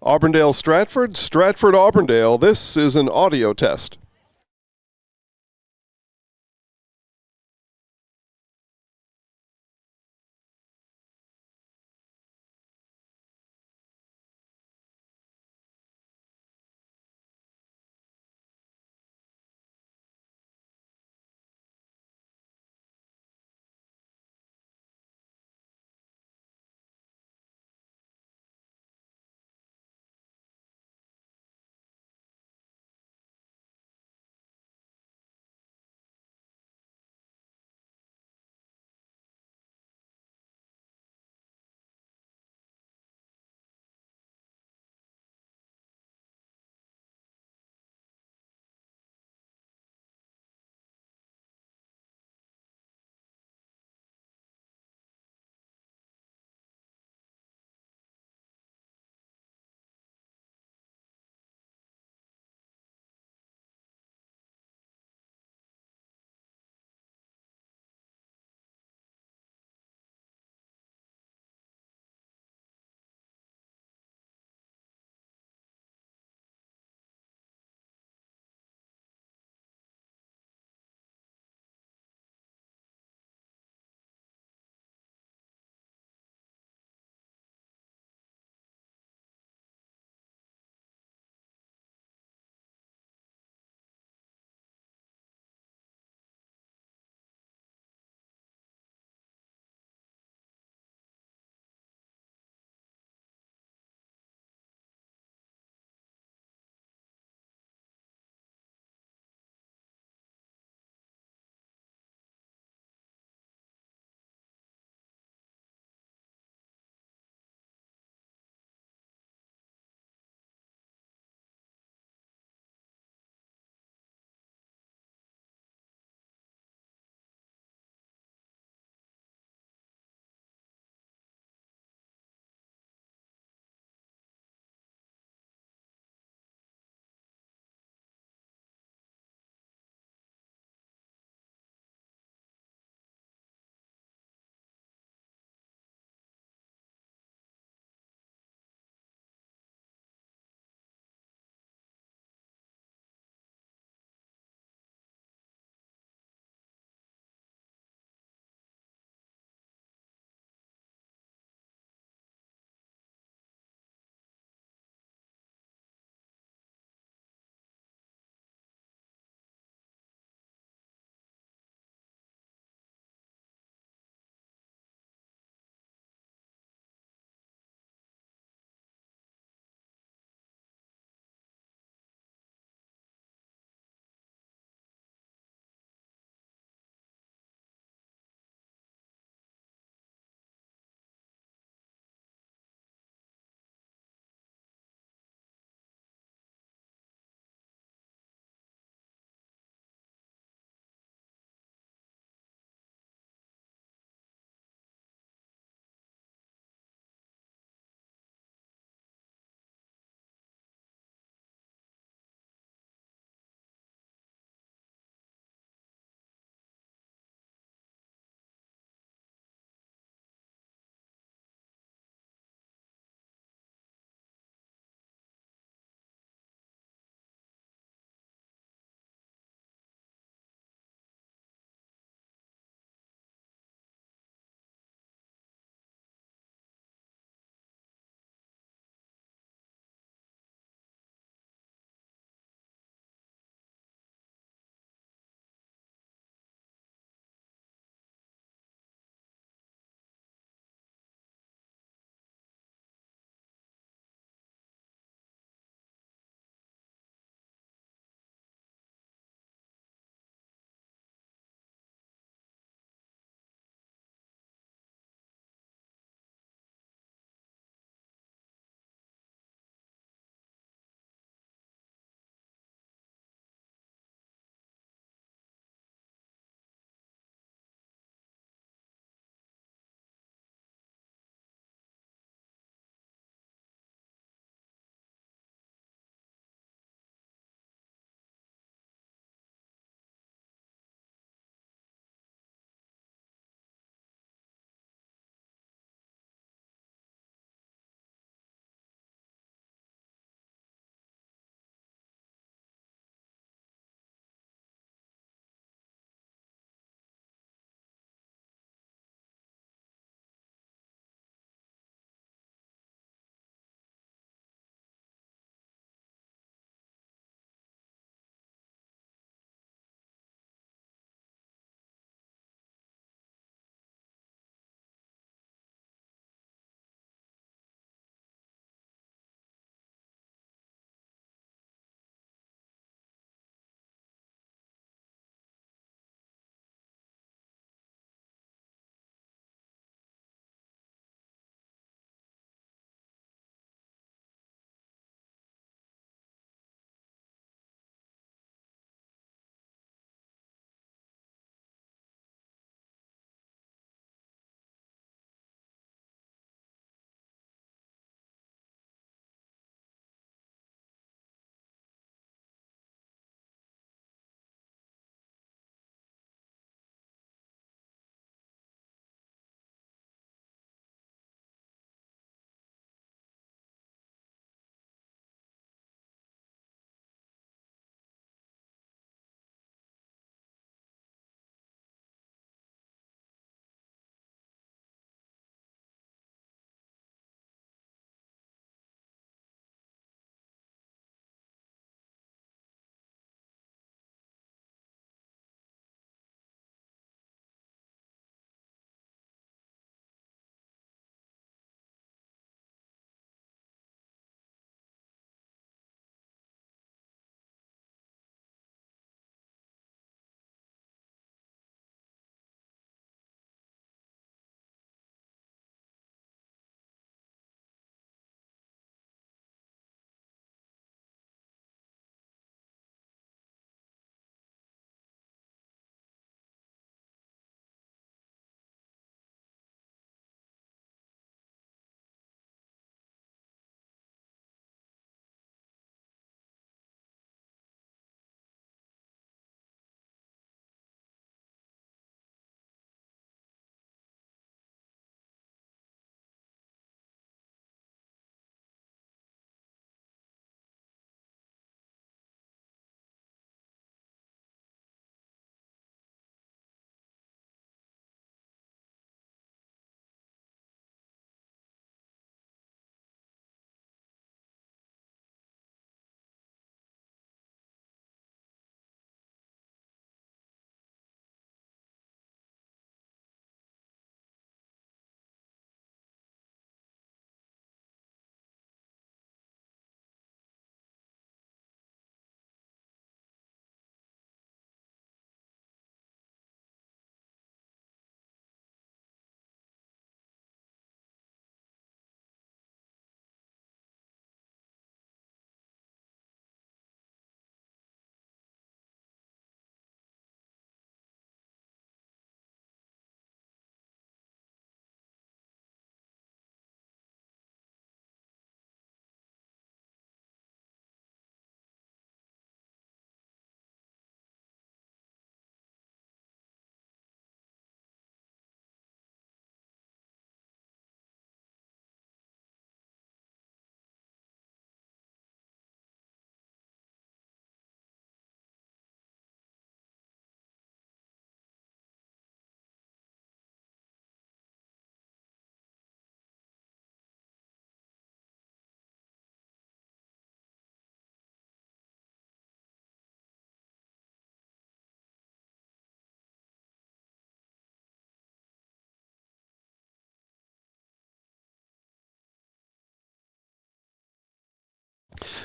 Auburndale, Stratford, Stratford, Auburndale. This is an audio test.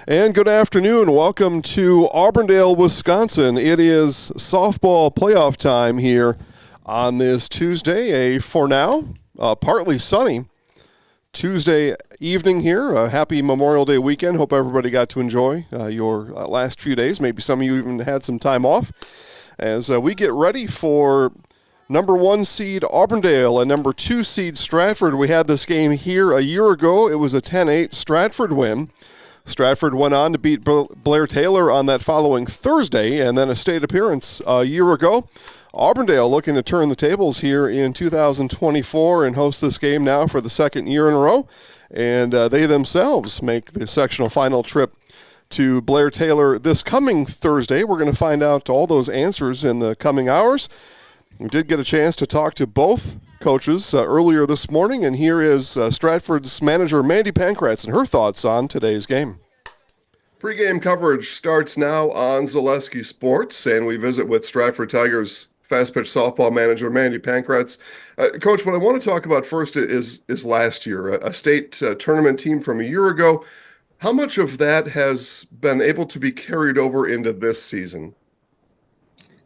And good afternoon. Welcome to Auburndale, Wisconsin. It is softball playoff time here on this Tuesday, for now, partly sunny Tuesday evening here. A happy Memorial Day weekend. Hope everybody got to enjoy your last few days. Maybe some of you even had some time off as we get ready for number 1 seed Auburndale and number 2 seed Stratford. We had this game here a year ago. It was a 10-8 Stratford win. Stratford went on to beat Blair Taylor on that following Thursday, and then a state appearance a year ago. Auburndale looking to turn the tables here in 2024 and host this game now for the second year in a row. And they themselves make the sectional final trip to Blair Taylor this coming Thursday. We're going to find out all those answers in the coming hours. We did get a chance to talk to both coaches earlier this morning, and here is Stratford's manager Mandy Pankratz and her thoughts on today's game. Pregame coverage starts now on Zaleski Sports, and we visit with Stratford Tigers fast pitch softball manager Mandy Pankratz. Coach, what I want to talk about first is last year, a state tournament team from a year ago. How much of that has been able to be carried over into this season?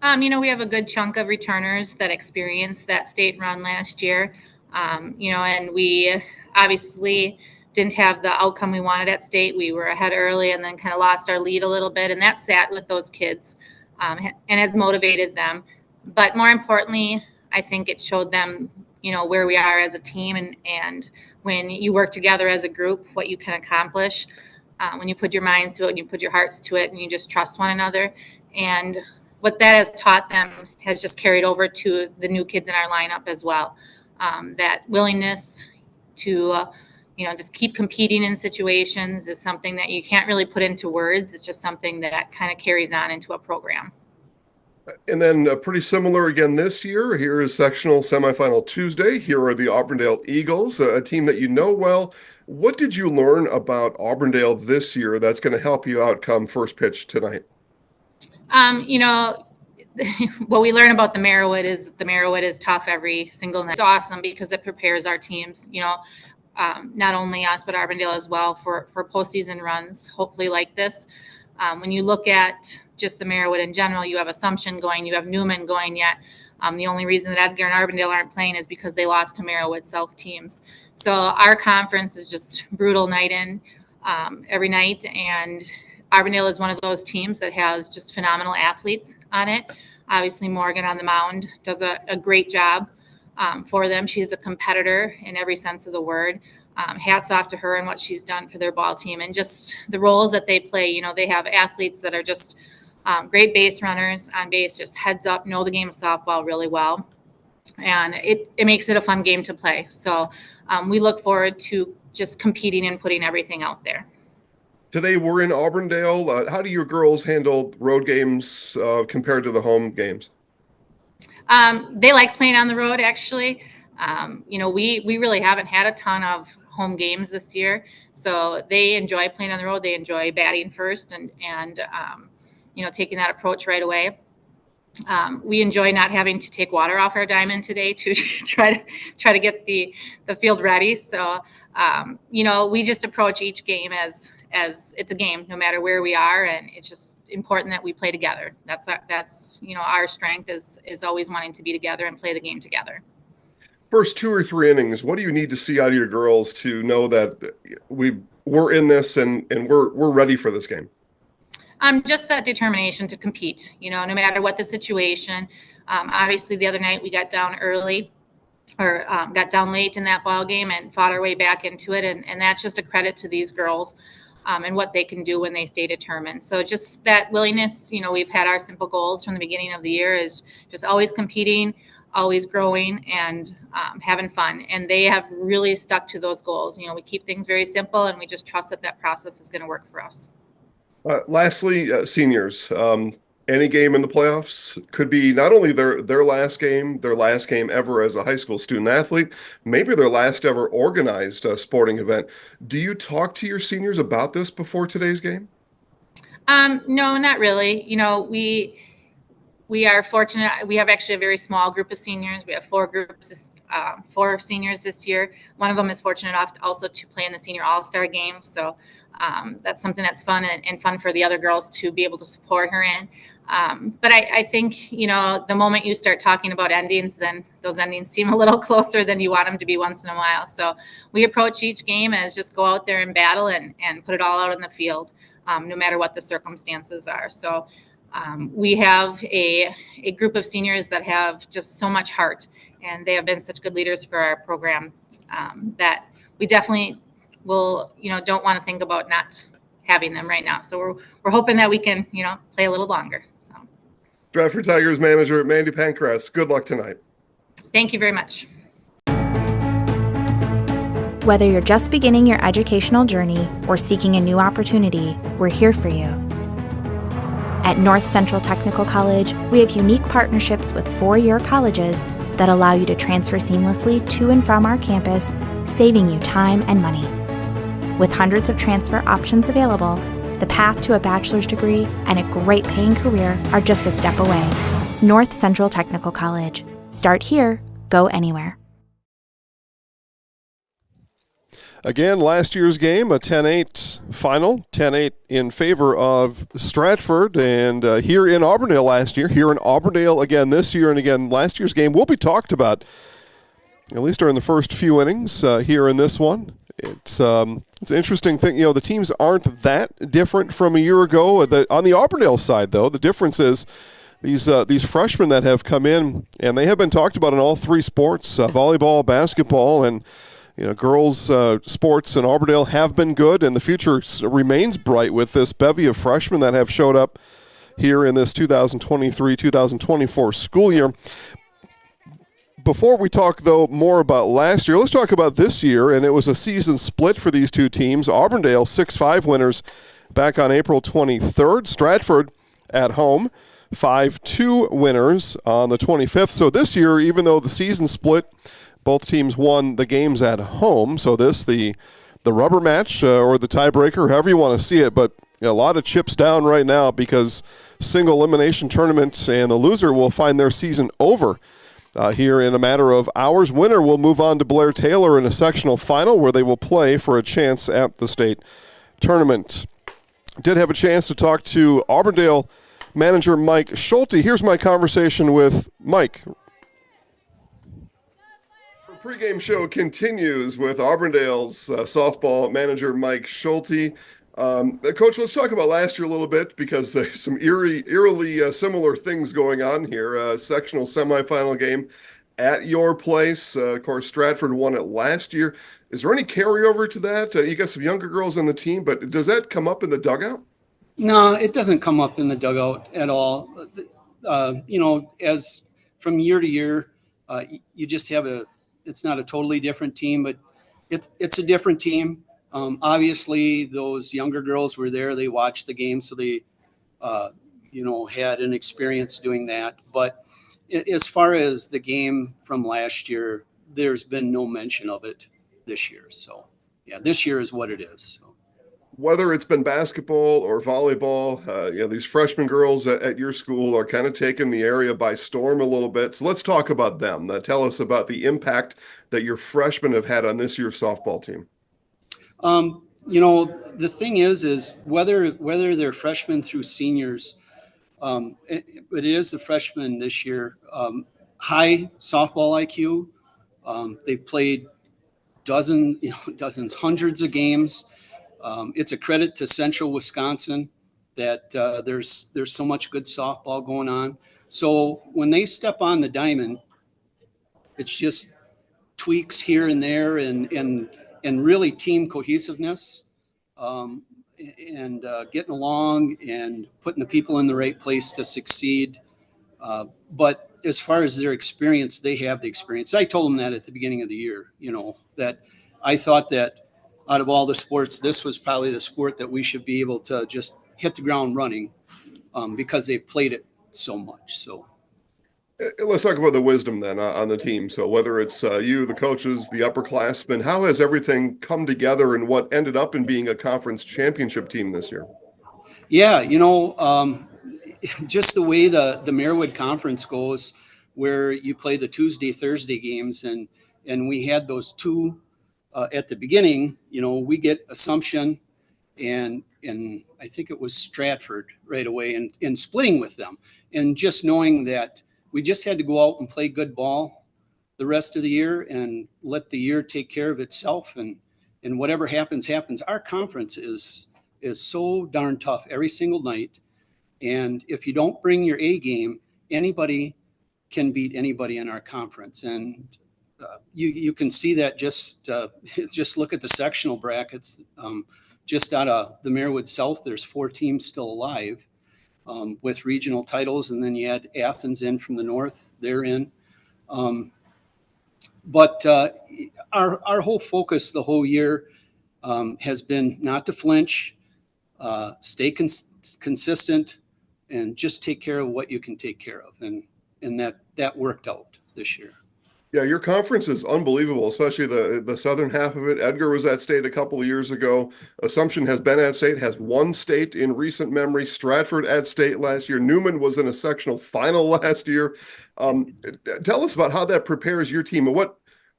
We have a good chunk of returners that experienced that state run last year, and we obviously didn't have the outcome we wanted at state. We were ahead early and then kind of lost our lead a little bit, and that sat with those kids and has motivated them. But more importantly, I think it showed them, where we are as a team and when you work together as a group, what you can accomplish when you put your minds to it and you put your hearts to it and you just trust one another. And what that has taught them has just carried over to the new kids in our lineup as well. That willingness to, just keep competing in situations is something that you can't really put into words. It's just something that kind of carries on into a program. And then pretty similar again this year. Here is sectional semifinal Tuesday. Here are the Auburndale Eagles, a team that you know well. What did you learn about Auburndale this year that's going to help you out come first pitch tonight? What we learn about the Merriwood is tough every single night. It's awesome because it prepares our teams, not only us, but Auburndale as well for postseason runs, hopefully like this. When you look at just the Merriwood in general, you have Assumption going, you have Newman going yet. The only reason that Edgar and Auburndale aren't playing is because they lost to Merriwood South teams. So our conference is just brutal night in every night, and Auburndale is one of those teams that has just phenomenal athletes on it. Obviously, Morgan on the mound does a great job for them. She's a competitor in every sense of the word. Hats off to her and what she's done for their ball team and just the roles that they play. They have athletes that are just great base runners on base, just heads up, know the game of softball really well. And it makes it a fun game to play. So we look forward to just competing and putting everything out there. Today we're in Auburndale. How do your girls handle road games compared to the home games? They like playing on the road, actually. We really haven't had a ton of home games this year, so they enjoy playing on the road. They enjoy batting first and taking that approach right away. We enjoy not having to take water off our diamond today to try to get the field ready. So we just approach each game as it's a game, no matter where we are, and it's just important that we play together. That's our strength is always wanting to be together and play the game together. First 2 or 3 innings, what do you need to see out of your girls to know that we're in this and we're ready for this game? Just that determination to compete, no matter what the situation. Obviously, the other night we got down early or got down late in that ball game and fought our way back into it. And that's just a credit to these girls and what they can do when they stay determined. So just that willingness, we've had our simple goals from the beginning of the year is just always competing, always growing, and having fun. And they have really stuck to those goals. We keep things very simple, and we just trust that process is going to work for us. Lastly, seniors, any game in the playoffs could be not only their last game ever as a high school student athlete, maybe their last ever organized sporting event. Do you talk to your seniors about this before today's game? No, not really. We are fortunate. We have actually a very small group of seniors. We have 4 seniors this year. One of them is fortunate enough also to play in the senior all-star game. So that's something that's fun and fun for the other girls to be able to support her in. But I think, the moment you start talking about endings, then those endings seem a little closer than you want them to be once in a while. So we approach each game as just go out there and battle and put it all out in the field, no matter what the circumstances are. So we have a group of seniors that have just so much heart, and they have been such good leaders for our program that we definitely will, don't want to think about not having them right now. So we're hoping that we can, play a little longer. So. Stratford Tigers manager Mandy Pancras, good luck tonight. Thank you very much. Whether you're just beginning your educational journey or seeking a new opportunity, we're here for you. At North Central Technical College, we have unique partnerships with 4-year colleges that allow you to transfer seamlessly to and from our campus, saving you time and money. With hundreds of transfer options available, the path to a bachelor's degree and a great paying career are just a step away. North Central Technical College. Start here, go anywhere. Again, last year's game, a 10-8 final, 10-8 in favor of Stratford. And here in Auburndale last year, here in Auburndale again this year, and again last year's game will be talked about, at least during the first few innings here in this one. It's an interesting thing. The teams aren't that different from a year ago. On the Auburndale side, though, the difference is these freshmen that have come in, and they have been talked about in all three sports, volleyball, basketball, and girls' sports in Auburndale have been good, and the future remains bright with this bevy of freshmen that have showed up here in this 2023-2024 school year. Before we talk, though, more about last year, let's talk about this year, and it was a season split for these two teams. Auburndale, 6-5 winners back on April 23rd. Stratford at home, 5-2 winners on the 25th. So this year, even though the season split, both teams won the games at home. So the rubber match or the tiebreaker, however you want to see it, but a lot of chips down right now because single elimination tournament, and the loser will find their season over here in a matter of hours. Winner will move on to Blair Taylor in a sectional final where they will play for a chance at the state tournament. Did have a chance to talk to Auburndale manager Mike Schulte. Here's my conversation with Mike. Pregame show continues with Auburndale's softball manager Mike Schulte. Coach, let's talk about last year a little bit because there's some eerily similar things going on here. Sectional semifinal game at your place. Of course, Stratford won it last year. Is there any carryover to that? You got some younger girls on the team, but does that come up in the dugout? No, it doesn't come up in the dugout at all. As from year to year, you just have it's not a totally different team, but it's a different team. Obviously, those younger girls were there. They watched the game, so they, had an experience doing that. But as far as the game from last year, there's been no mention of it this year. So, yeah, this year is what it is. So. Whether it's been basketball or volleyball, these freshman girls at your school are kind of taking the area by storm a little bit. So let's talk about them. Tell us about the impact that your freshmen have had on this year's softball team. The thing is whether they're freshmen through seniors, it is the freshmen this year. High softball IQ. They played dozens, hundreds of games. It's a credit to Central Wisconsin that there's so much good softball going on. So when they step on the diamond, it's just tweaks here and there and really team cohesiveness and getting along and putting the people in the right place to succeed. But as far as their experience, they have the experience. I told them that at the beginning of the year, that I thought that out of all the sports, this was probably the sport that we should be able to just hit the ground running because they played it so much. So let's talk about the wisdom then on the team. So whether it's you, the coaches, the upperclassmen, how has everything come together in what ended up in being a conference championship team this year? Yeah, just the way the Marywood Conference goes, where you play the Tuesday, Thursday games, and we had those two at the beginning. We get Assumption and I think it was Stratford right away, and splitting with them, and just knowing that we just had to go out and play good ball the rest of the year and let the year take care of itself, and whatever happens happens. Our conference is so darn tough every single night, and if you don't bring your A game, anybody can beat anybody in our conference. And you can see that just look at the sectional brackets. Just out of the Marywood South, there's 4 teams still alive with regional titles, and then you add Athens in from the north, they're in. But our whole focus the whole year has been not to flinch, stay consistent, and just take care of what you can take care of. And that worked out this year. Yeah, your conference is unbelievable, especially the southern half of it. Edgar was at state a couple of years ago. Assumption has been at state, has won state in recent memory. Stratford at state last year. Newman was in a sectional final last year. Tell us about how that prepares your team, and what,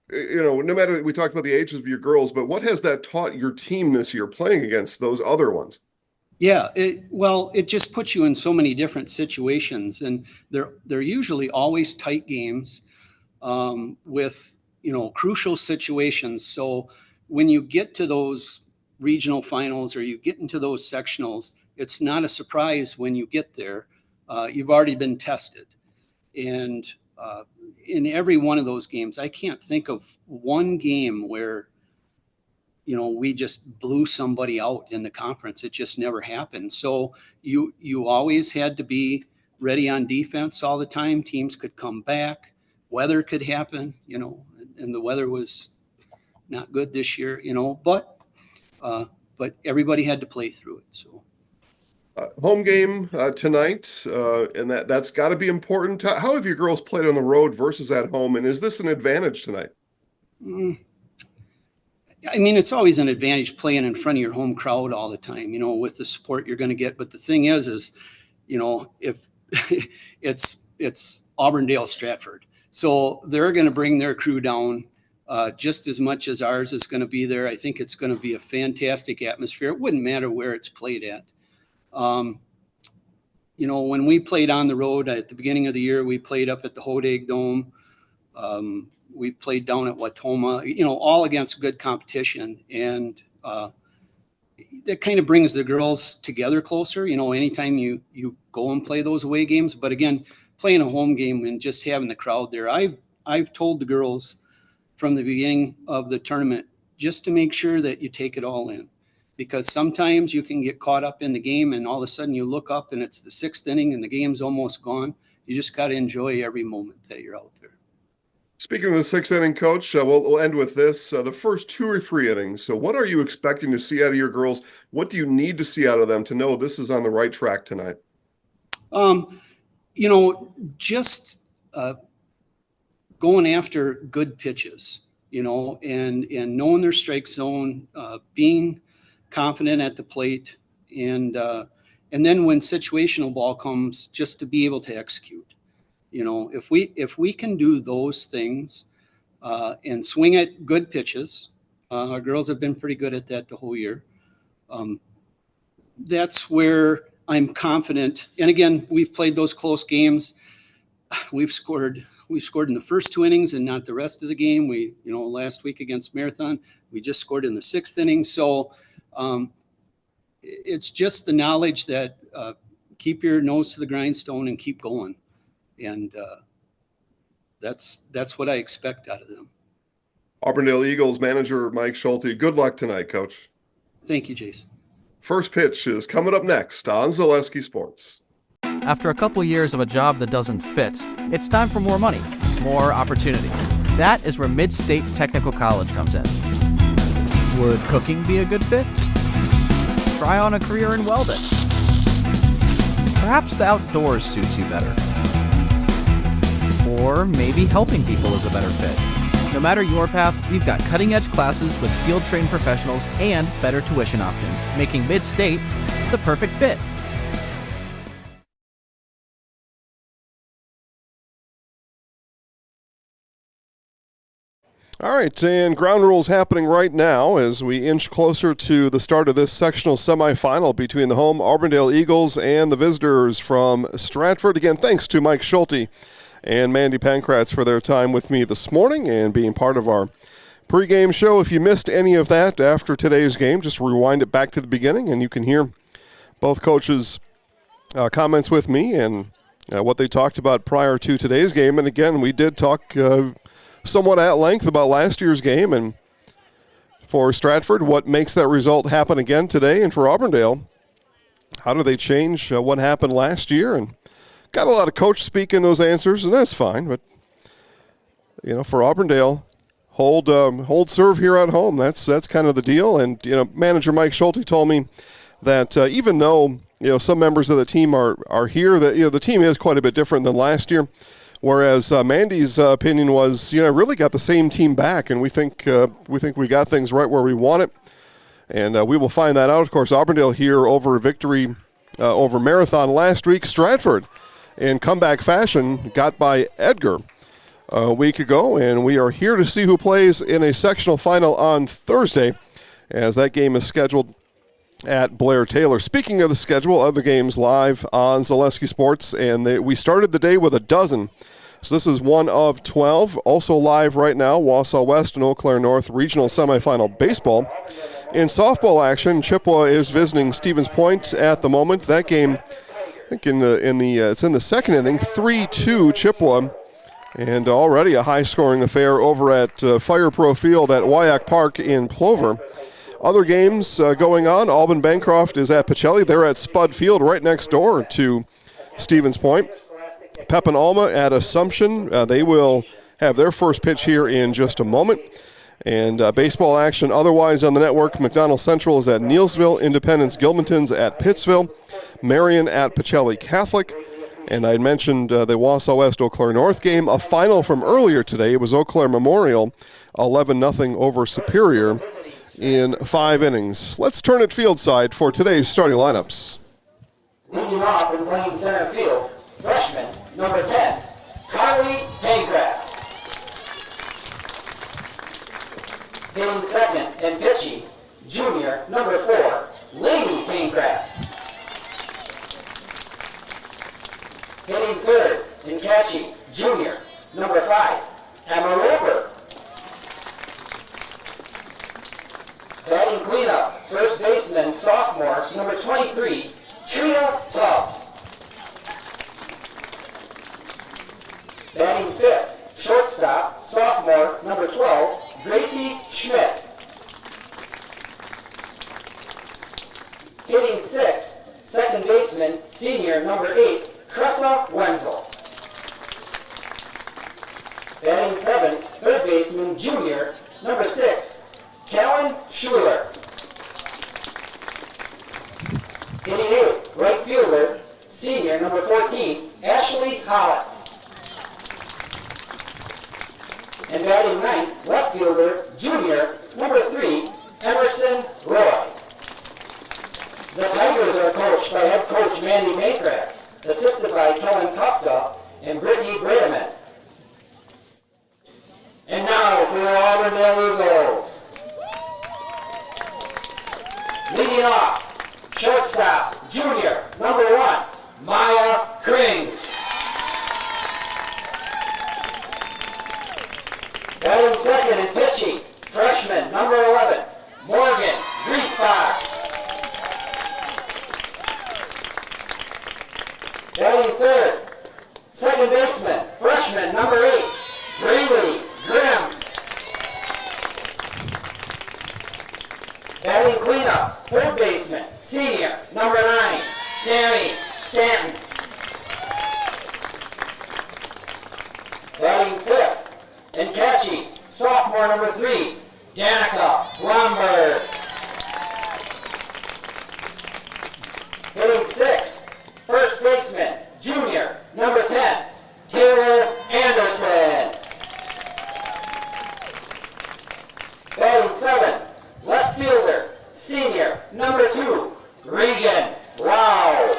no matter, we talked about the ages of your girls, but what has that taught your team this year playing against those other ones? Yeah, it just puts you in so many different situations, and they're usually always tight games with crucial situations. So when you get to those regional finals or you get into those sectionals, it's not a surprise when you get there. You've already been tested, and in every one of those games, I can't think of one game where we just blew somebody out in the conference. It just never happened. So you always had to be ready on defense all the time. Teams could come back. Weather could happen, and the weather was not good this year, but everybody had to play through it. So home game tonight, and that's got to be important. How have your girls played on the road versus at home, and is this an advantage tonight? I mean, it's always an advantage playing in front of your home crowd all the time, with the support you're going to get. But the thing is if it's Auburn-dale Stratford, so they're going to bring their crew down just as much as ours is going to be there. I think it's going to be a fantastic atmosphere. It wouldn't matter where it's played at. When we played on the road at the beginning of the year, we played up at the Hodag Dome. We played down at Watoma, all against good competition. And that kind of brings the girls together closer, anytime you go and play those away games. But again, playing a home game and just having the crowd there, I've told the girls from the beginning of the tournament just to make sure that you take it all in, because sometimes you can get caught up in the game and all of a sudden you look up and it's the 6th inning and the game's almost gone. You just got to enjoy every moment that you're out there. Speaking of the 6th inning, Coach, we'll end with this. The first 2 or 3 innings. So what are you expecting to see out of your girls? What do you need to see out of them to know this is on the right track tonight? Just going after good pitches, and knowing their strike zone, being confident at the plate, and then when situational ball comes, just to be able to execute. If we can do those things and swing at good pitches, our girls have been pretty good at that the whole year. That's where I'm confident. And again, we've played those close games. We've scored in the first 2 innings and not the rest of the game. We, last week against Marathon, we just scored in the 6th inning. So it's just the knowledge that keep your nose to the grindstone and keep going. And that's what I expect out of them. Auburndale Eagles manager Mike Schulte, good luck tonight, Coach. Thank you, Jason. First pitch is coming up next on Zaleski Sports. After a couple years of a job that doesn't fit, it's time for more money, more opportunity. That is where Mid-State Technical College comes in. Would cooking be a good fit? Try on a career in welding. Perhaps the outdoors suits you better. Or maybe helping people is a better fit. No matter your path, we've got cutting-edge classes with field-trained professionals and better tuition options, making Mid-State the perfect fit. All right, and ground rules happening right now as we inch closer to the start of this sectional semifinal between the home Auburndale Eagles and the visitors from Stratford. Again, thanks to Mike Schulte and Mandy Pankratz for their time with me this morning and being part of our pregame show. If you missed any of that after today's game, just rewind it back to the beginning and you can hear both coaches' comments with me and what they talked about prior to today's game. And again, we did talk somewhat at length about last year's game and for Stratford, what makes that result happen again today, and for Auburndale, how do they change what happened last year? And got a lot of coach speak in those answers, and that's fine. But for Auburndale, hold serve here at home. That's kind of the deal. And manager Mike Schulte told me that even though some members of the team are here, that the team is quite a bit different than last year. Whereas Mandy's opinion was, really got the same team back, and we think we got things right where we want it, and we will find that out. Of course, Auburndale here over a victory over Marathon last week. Stratford, in comeback fashion, got by Edgar a week ago, and we are here to see who plays in a sectional final on Thursday, as that game is scheduled at Blair Taylor. Speaking of the schedule, other games live on Zaleski Sports, and we started the day with a dozen. So this is one of 12. Also live right now, Wausau West and Eau Claire North regional semifinal baseball. In softball action, Chippewa is visiting Stevens Point at the moment. That game, I think it's in the second inning, 3-2 Chippewa, and already a high-scoring affair over at Fire Pro Field at WIAA Park in Plover. Other games going on. Alban Bancroft is at Pacelli. They're at Spud Field right next door to Stevens Point. Pepin Alma at Assumption. They will have their first pitch here in just a moment. And baseball action otherwise on the network. McDonald Central is at Neilsville. Independence Gilmanton's at Pittsville. Marion at Pacelli Catholic. And I mentioned the Wausau West Eau Claire North game. A final from earlier today. It was Eau Claire Memorial 11-0 over Superior in 5 innings. Let's turn it field side for today's starting lineups. Leading off and playing center field, freshman number 10, Carly Pankratz. Hitting second and pitching, junior number 4, Lady Pankratz. Hitting third and catching, junior number 5, Emma Roper. Batting cleanup, first baseman, sophomore, number 23, Tria Tubbs. Batting fifth, shortstop, sophomore, number 12, Gracie Schmidt. Hitting sixth, second baseman, senior, number 8, Cressa Wenzel. Batting seventh, third baseman, junior, number 6, Callan Schuler. Hitting 8th, right fielder, senior, number 14, Ashley Hollitz. And batting 9th, left fielder, junior, number 3, Emerson Roy. The Tigers are coached by head coach Mandy Pankratz, assisted by Kellen Kufka and Brittany Bredeman. And now for the Auburndale Eagles. Leading off, shortstop, junior, number 1, Maya Krings. Batting second and pitching, freshman, number 11, Morgan Griesbach. Batting third, second baseman, freshman, number 8, Braylee Grimm. Batting cleanup, third baseman, senior, number 9, Sammy Stanton. Batting fifth and catching, sophomore, number 3, Danica Blomberg. Hitting sixth, first baseman, junior, number 10, Taylor Anderson. Batting seventh, left fielder, senior, number 2, Regan Lau.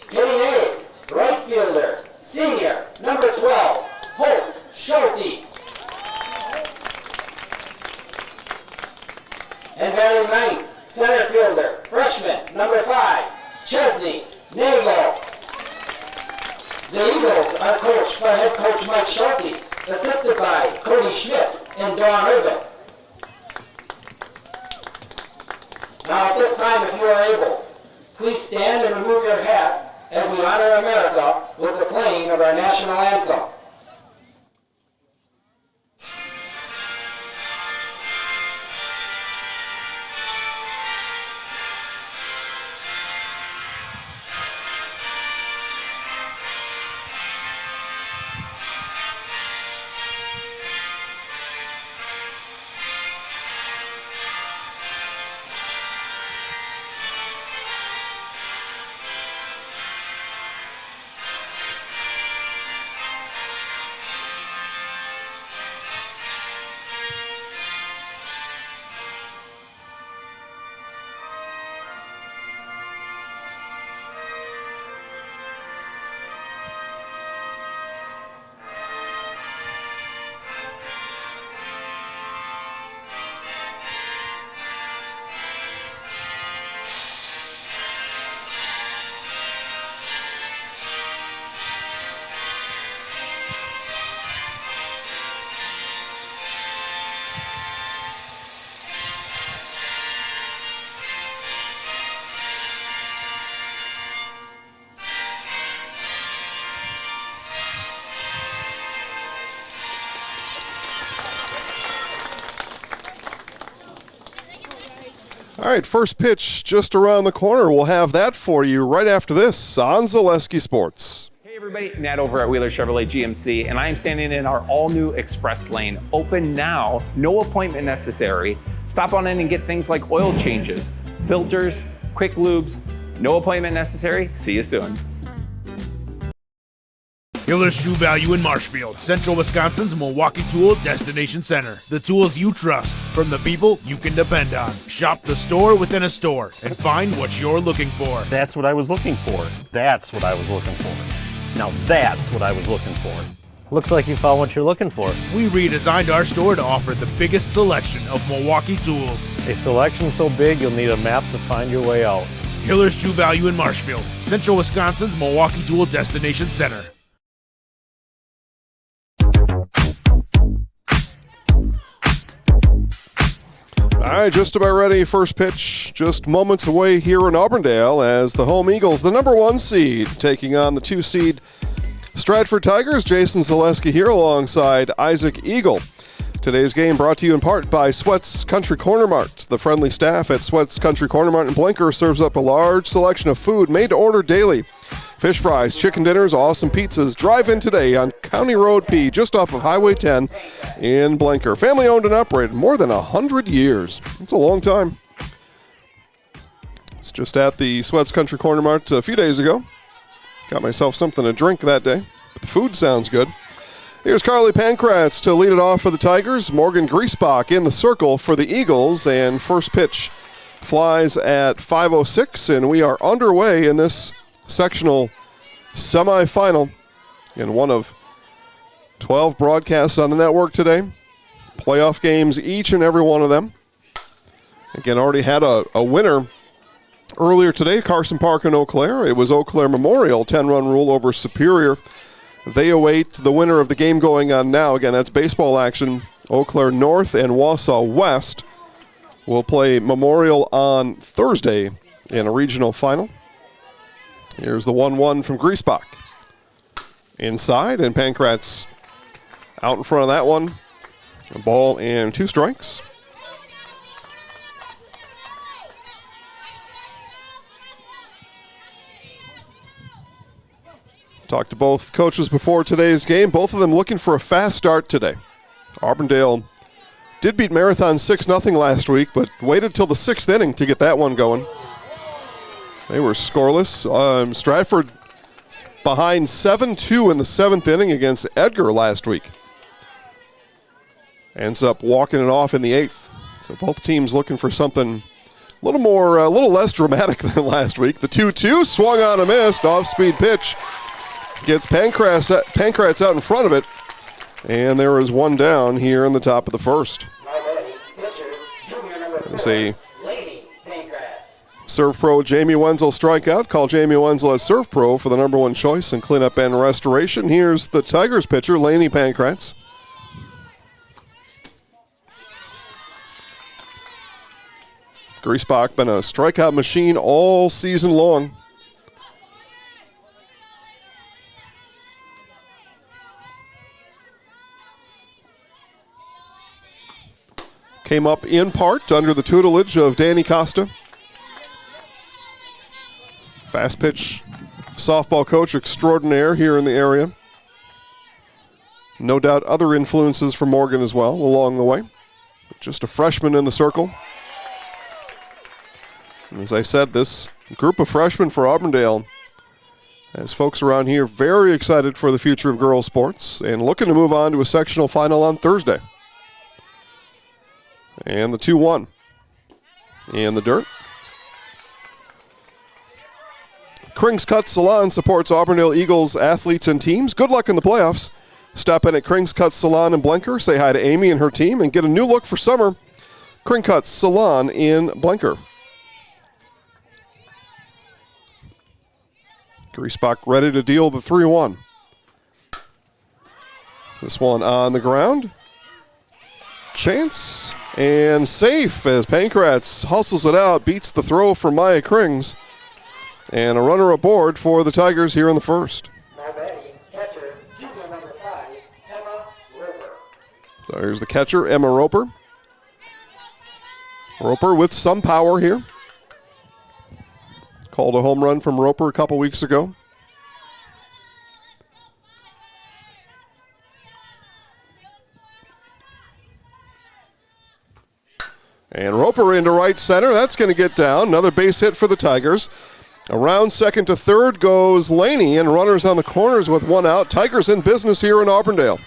Hitting eighth, right fielder, senior, number 12, number 5, Chesney Nagel. The Eagles are coached by head coach Mike Schulte, assisted by Cody Schmidt and Dawn Irvin. Now at this time, if you are able, please stand and remove your hat as we honor America with the playing of our national anthem. All right, first pitch just around the corner. We'll have that for you right after this on Zaleski Sports. Hey everybody, Nat over at Wheeler Chevrolet GMC, and I am standing in our all-new Express Lane. Open now, no appointment necessary. Stop on in and get things like oil changes, filters, quick lubes. No appointment necessary. See you soon. Hiller's True Value in Marshfield, Central Wisconsin's Milwaukee Tool Destination Center. The tools you trust from the people you can depend on. Shop the store within a store and find what you're looking for. That's what I was looking for. That's what I was looking for. Now that's what I was looking for. Looks like you found what you're looking for. We redesigned our store to offer the biggest selection of Milwaukee tools. A selection so big you'll need a map to find your way out. Hiller's True Value in Marshfield, Central Wisconsin's Milwaukee Tool Destination Center. All right, just about ready. First pitch just moments away here in Auburndale as the home Eagles, the number 1 seed, taking on the 2 seed Stratford Tigers. Jason Zaleski here alongside Isaac Eagle. Today's game brought to you in part by Sweat's Country Corner Mart. The friendly staff at Sweat's Country Corner Mart in Blinker serves up a large selection of food made to order daily. Fish fries, chicken dinners, awesome pizzas. Drive in today on County Road P, just off of Highway 10 in Blinker. Family owned and operated, more than 100 years. It's a long time. It's just at the Sweat's Country Corner Mart a few days ago. Got myself something to drink that day. But the food sounds good. Here's Carly Pankratz to lead it off for the Tigers. Morgan Griesbach in the circle for the Eagles. And first pitch flies at 5:06, and we are underway in this sectional semifinal in one of 12 broadcasts on the network today. Playoff games, each and every one of them. Again, already had a winner earlier today, Carson Park and Eau Claire. It was Eau Claire Memorial, 10-run rule over Superior. They await the winner of the game going on now. Again, that's baseball action. Eau Claire North and Wausau West will play Memorial on Thursday in a regional final. Here's the 1-1 from Griesbach. Inside, and Pankratz out in front of that one. A ball and 2 strikes. Talked to both coaches before today's game. Both of them looking for a fast start today. Auburndale did beat Marathon 6-0 last week, but waited till the 6th inning to get that one going. They were scoreless. Stratford behind 7-2 in the 7th inning against Edgar last week. Ends up walking it off in the 8th. So both teams looking for something a little less dramatic than last week. The 2-2 swung on a missed, off-speed pitch. Gets Pankratz out in front of it. And there is one down here in the top of the first. It's a Serve Pro Jamie Wenzel strikeout. Call Jamie Wenzel at Serve Pro for the #1 choice in cleanup and restoration. Here's the Tigers pitcher, Laney Pankratz. Griesbach been a strikeout machine all season long. Came up in part under the tutelage of Danny Costa. Fast pitch softball coach extraordinaire here in the area. No doubt other influences from Morgan as well along the way. Just a freshman in the circle. And as I said, this group of freshmen for Auburndale has folks around here very excited for the future of girls sports and looking to move on to a sectional final on Thursday. And the 2-1 in the dirt. Krings Cut Salon supports Auburndale Eagles athletes and teams. Good luck in the playoffs. Stop in at Krings Cut Salon in Blenker. Say hi to Amy and her team and get a new look for summer. Krings Cut Salon in Blenker. Griesbach ready to deal the 3-1. This one on the ground. Chance and safe as Pankratz hustles it out, beats the throw from Maya Krings. And a runner aboard for the Tigers here in the first. Now batting, catcher, junior #5, Emma Roper. So here's the catcher, Emma Roper. Roper with some power here. Called a home run from Roper a couple weeks ago. And Roper into right center. That's going to get down. Another base hit for the Tigers. Around second to third goes Laney, and runners on the corners with one out. Tigers in business here in Auburndale.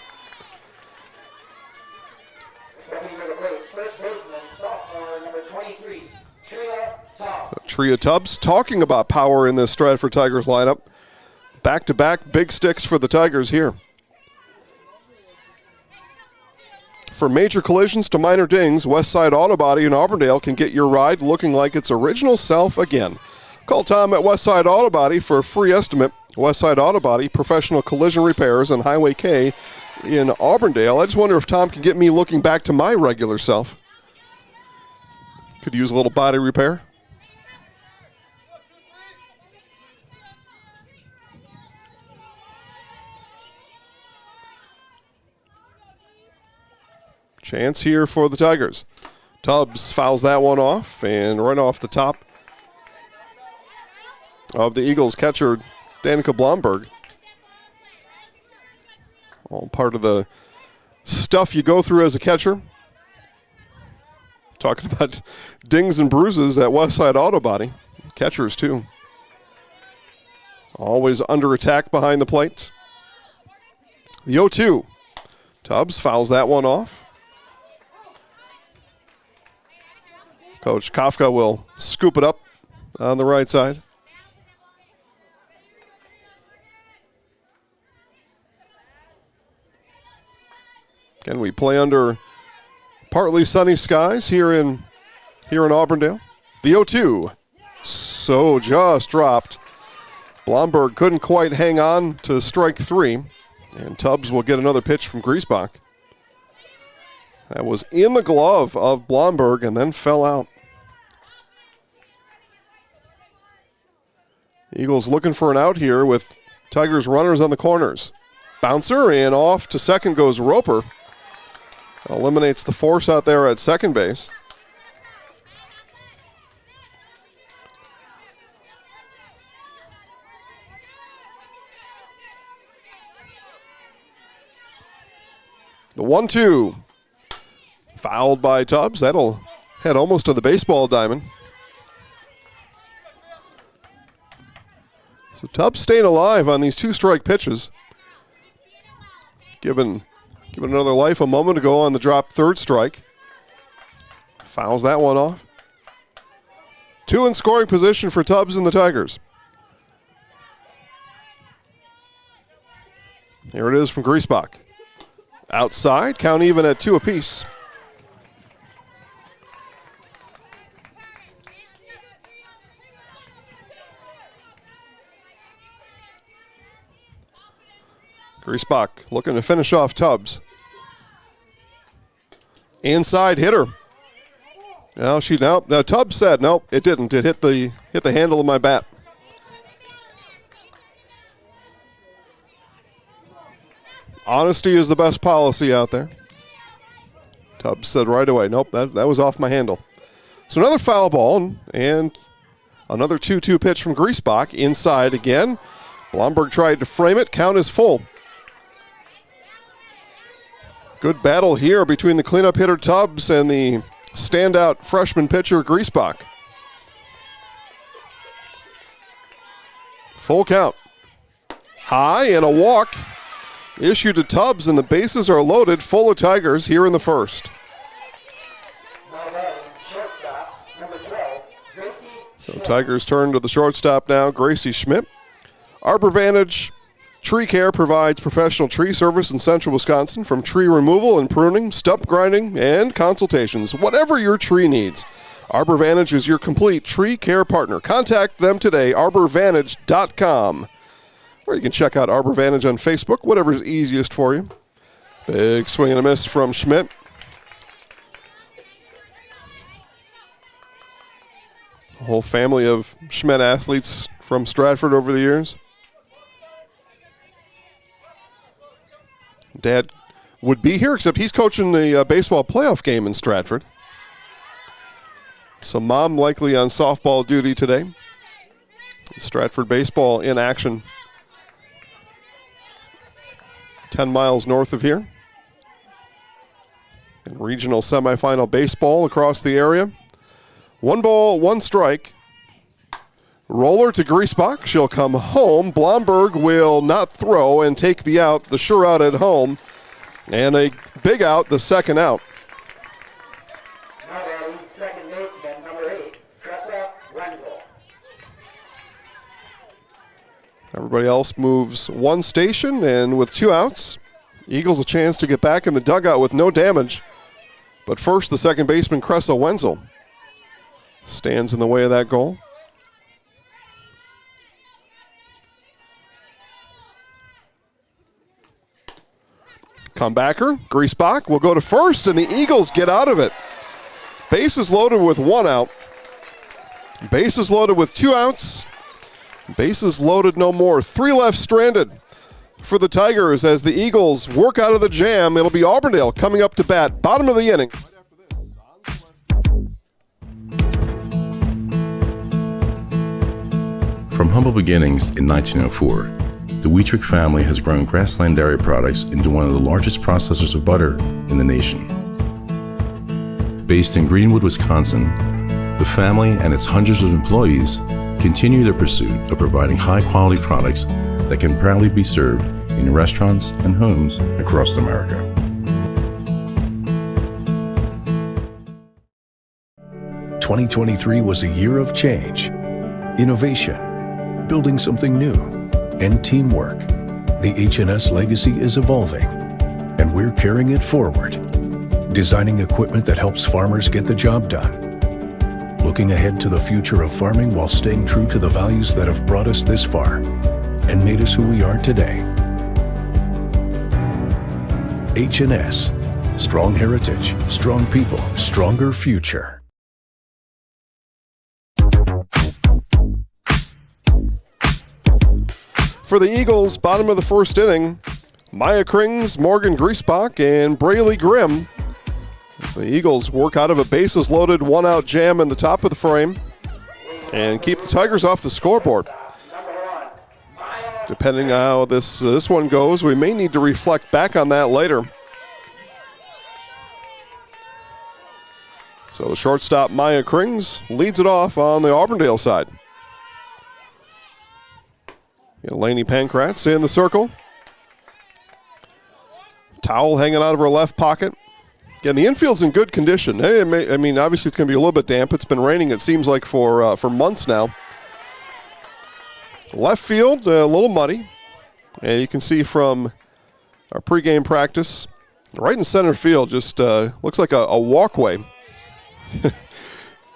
Stepping to the plate, first baseman, sophomore #23, Tria Tubbs. Tria Tubbs talking about power in this Stratford Tigers lineup. Back-to-back big sticks for the Tigers here. For major collisions to minor dings, Westside Auto Body in Auburndale can get your ride looking like its original self again. Call Tom at Westside Auto Body for a free estimate. Westside Auto Body, professional collision repairs on Highway K in Auburndale. I just wonder if Tom can get me looking back to my regular self. Could use a little body repair. Chance here for the Tigers. Tubbs fouls that one off, and right off the top of the Eagles catcher, Danica Blomberg. All part of the stuff you go through as a catcher. Talking about dings and bruises at Westside Auto Body. Catchers, too. Always under attack behind the plate. The 0-2. Tubbs fouls that one off. Coach Kafka will scoop it up on the right side. Again, we play under partly sunny skies here in Auburndale. The 0-2. So just dropped. Blomberg couldn't quite hang on to strike three. And Tubbs will get another pitch from Griesbach. That was in the glove of Blomberg and then fell out. Eagles looking for an out here with Tigers runners on the corners. Bouncer, and off to second goes Roper. Eliminates the force out there at second base. The 1-2. Fouled by Tubbs. That'll head almost to the baseball diamond. So Tubbs staying alive on these two-strike pitches. Given another life a moment ago on the drop third strike. Fouls that one off. Two in scoring position for Tubbs and the Tigers. Here it is from Griesbach. Outside, count even at 2 apiece. Griesbach looking to finish off Tubbs. Inside hitter. Now Tubbs said nope, it didn't. It hit the handle of my bat. Honesty is the best policy out there. Tubbs said right away, nope, that was off my handle. So another foul ball and another 2-2 pitch from Griesbach. Inside again. Blomberg tried to frame it. Count is full. Good battle here between the cleanup hitter Tubbs and the standout freshman pitcher Griesbach. Full count. High and a walk issued to Tubbs, and the bases are loaded, full of Tigers here in the first. So Tigers turn to the shortstop now, Gracie Schmidt. Arbor Vantage Tree Care provides professional tree service in central Wisconsin, from tree removal and pruning, stump grinding, and consultations. Whatever your tree needs, Arbor Vantage is your complete tree care partner. Contact them today, arborvantage.com. Or you can check out Arbor Vantage on Facebook, whatever's easiest for you. Big swing and a miss from Schmidt. A whole family of Schmidt athletes from Stratford over the years. Dad would be here, except he's coaching the baseball playoff game in Stratford. So Mom likely on softball duty today. Stratford baseball in action 10 miles north of here. And regional semifinal baseball across the area. 1 ball, 1 strike. Roller to Griesbach. She'll come home. Blomberg will not throw and take the out, the sure out at home. And a big out, the second out. Now batting second baseman, number 8, Cressa Wenzel. Everybody else moves 1 station, and with 2 outs, Eagles a chance to get back in the dugout with no damage. But first, the second baseman, Cressa Wenzel, stands in the way of that goal. Comebacker, Griesbach will go to first, and the Eagles get out of it. Bases loaded with 1 out. Bases loaded with 2 outs. Bases loaded no more. 3 left stranded for the Tigers as the Eagles work out of the jam. It'll be Auburndale coming up to bat, bottom of the inning. From humble beginnings in 1904, the Wheatrick family has grown Grassland Dairy Products into one of the largest processors of butter in the nation. Based in Greenwood, Wisconsin, the family and its hundreds of employees continue their pursuit of providing high-quality products that can proudly be served in restaurants and homes across America. "2023 was a year of change, innovation, building something new, and teamwork. The H&S legacy is evolving, and we're carrying it forward, designing equipment that helps farmers get the job done, looking ahead to the future of farming while staying true to the values that have brought us this far and made us who we are today. H&S, strong heritage, strong people, stronger future." For the Eagles, bottom of the first inning, Maya Krings, Morgan Griesbach, and Braylee Grimm. The Eagles work out of a bases-loaded 1-out jam in the top of the frame and keep the Tigers off the scoreboard. Depending on how this one goes, we may need to reflect back on that later. So the shortstop, Maya Krings, leads it off on the Auburndale side. Lainey Pankratz in the circle. Towel hanging out of her left pocket. Again, the infield's in good condition. Obviously it's going to be a little bit damp. It's been raining, it seems like, for months now. Left field, a little muddy. And you can see from our pregame practice, right in center field, just looks like a walkway.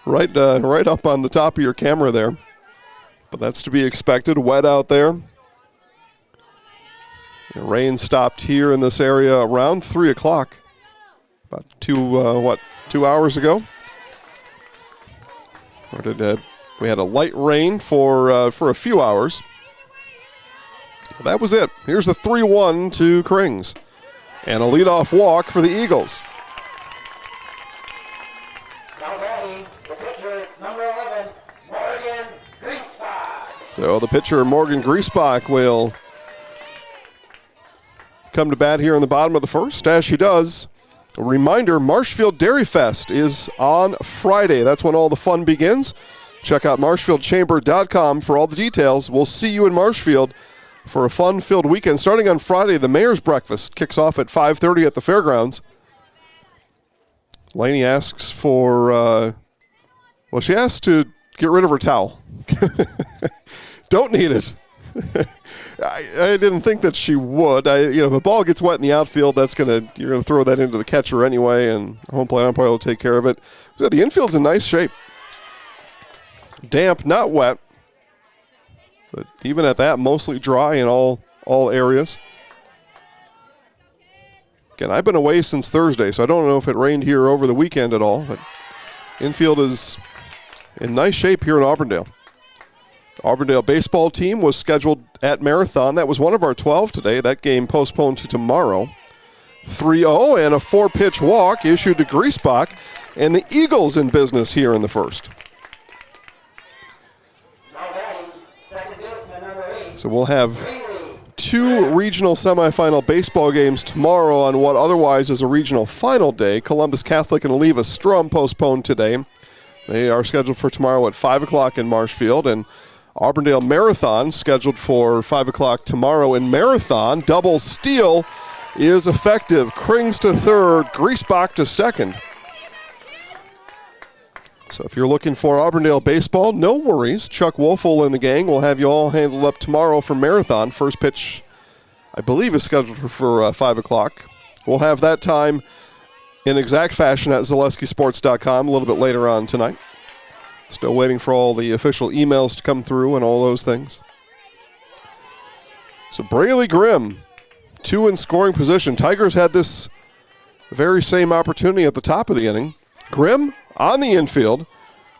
right up on the top of your camera there. But that's to be expected. Wet out there. The rain stopped here in this area around 3 o'clock, about 2 hours ago. We had a light rain for a few hours. That was it. Here's the 3-1 to Krings. And a leadoff walk for the Eagles. Now batting, the pitcher, number 11, Morgan Griesbach. So the pitcher, Morgan Griesbach, will come to bat here in the bottom of the first. As she does, a reminder, Marshfield Dairy Fest is on Friday. That's when all the fun begins. Check out marshfieldchamber.com for all the details. We'll see you in Marshfield for a fun-filled weekend. Starting on Friday, the Mayor's Breakfast kicks off at 5:30 at the fairgrounds. Lainey asks for, she asked to get rid of her towel. Don't need it. I didn't think that she would. If a ball gets wet in the outfield, you're gonna throw that into the catcher anyway, and home plate umpire will take care of it. So the infield's in nice shape. Damp, not wet. But even at that, mostly dry in all areas. Again, I've been away since Thursday, so I don't know if it rained here over the weekend at all. But infield is in nice shape here in Auburndale. The Auburndale baseball team was scheduled at Marathon. That was one of our 12 today. That game postponed to tomorrow. 3-0 and a 4-pitch walk issued to Griesbach. And the Eagles in business here in the first. So we'll have 2 regional semifinal baseball games tomorrow on what otherwise is a regional final day. Columbus Catholic and Oliva Strum postponed today. They are scheduled for tomorrow at 5 o'clock in Marshfield. And Auburndale Marathon scheduled for 5 o'clock tomorrow in Marathon. Double steal is effective. Krings to third, Griesbach to second. So if you're looking for Auburndale baseball, no worries. Chuck Wolfel and the gang will have you all handled up tomorrow for Marathon. First pitch, I believe, is scheduled for 5 o'clock. We'll have that time in exact fashion at ZaleskiSports.com a little bit later on tonight. Still waiting for all the official emails to come through and all those things. So Braley Grimm, 2 in scoring position. Tigers had this very same opportunity at the top of the inning. Grimm on the infield.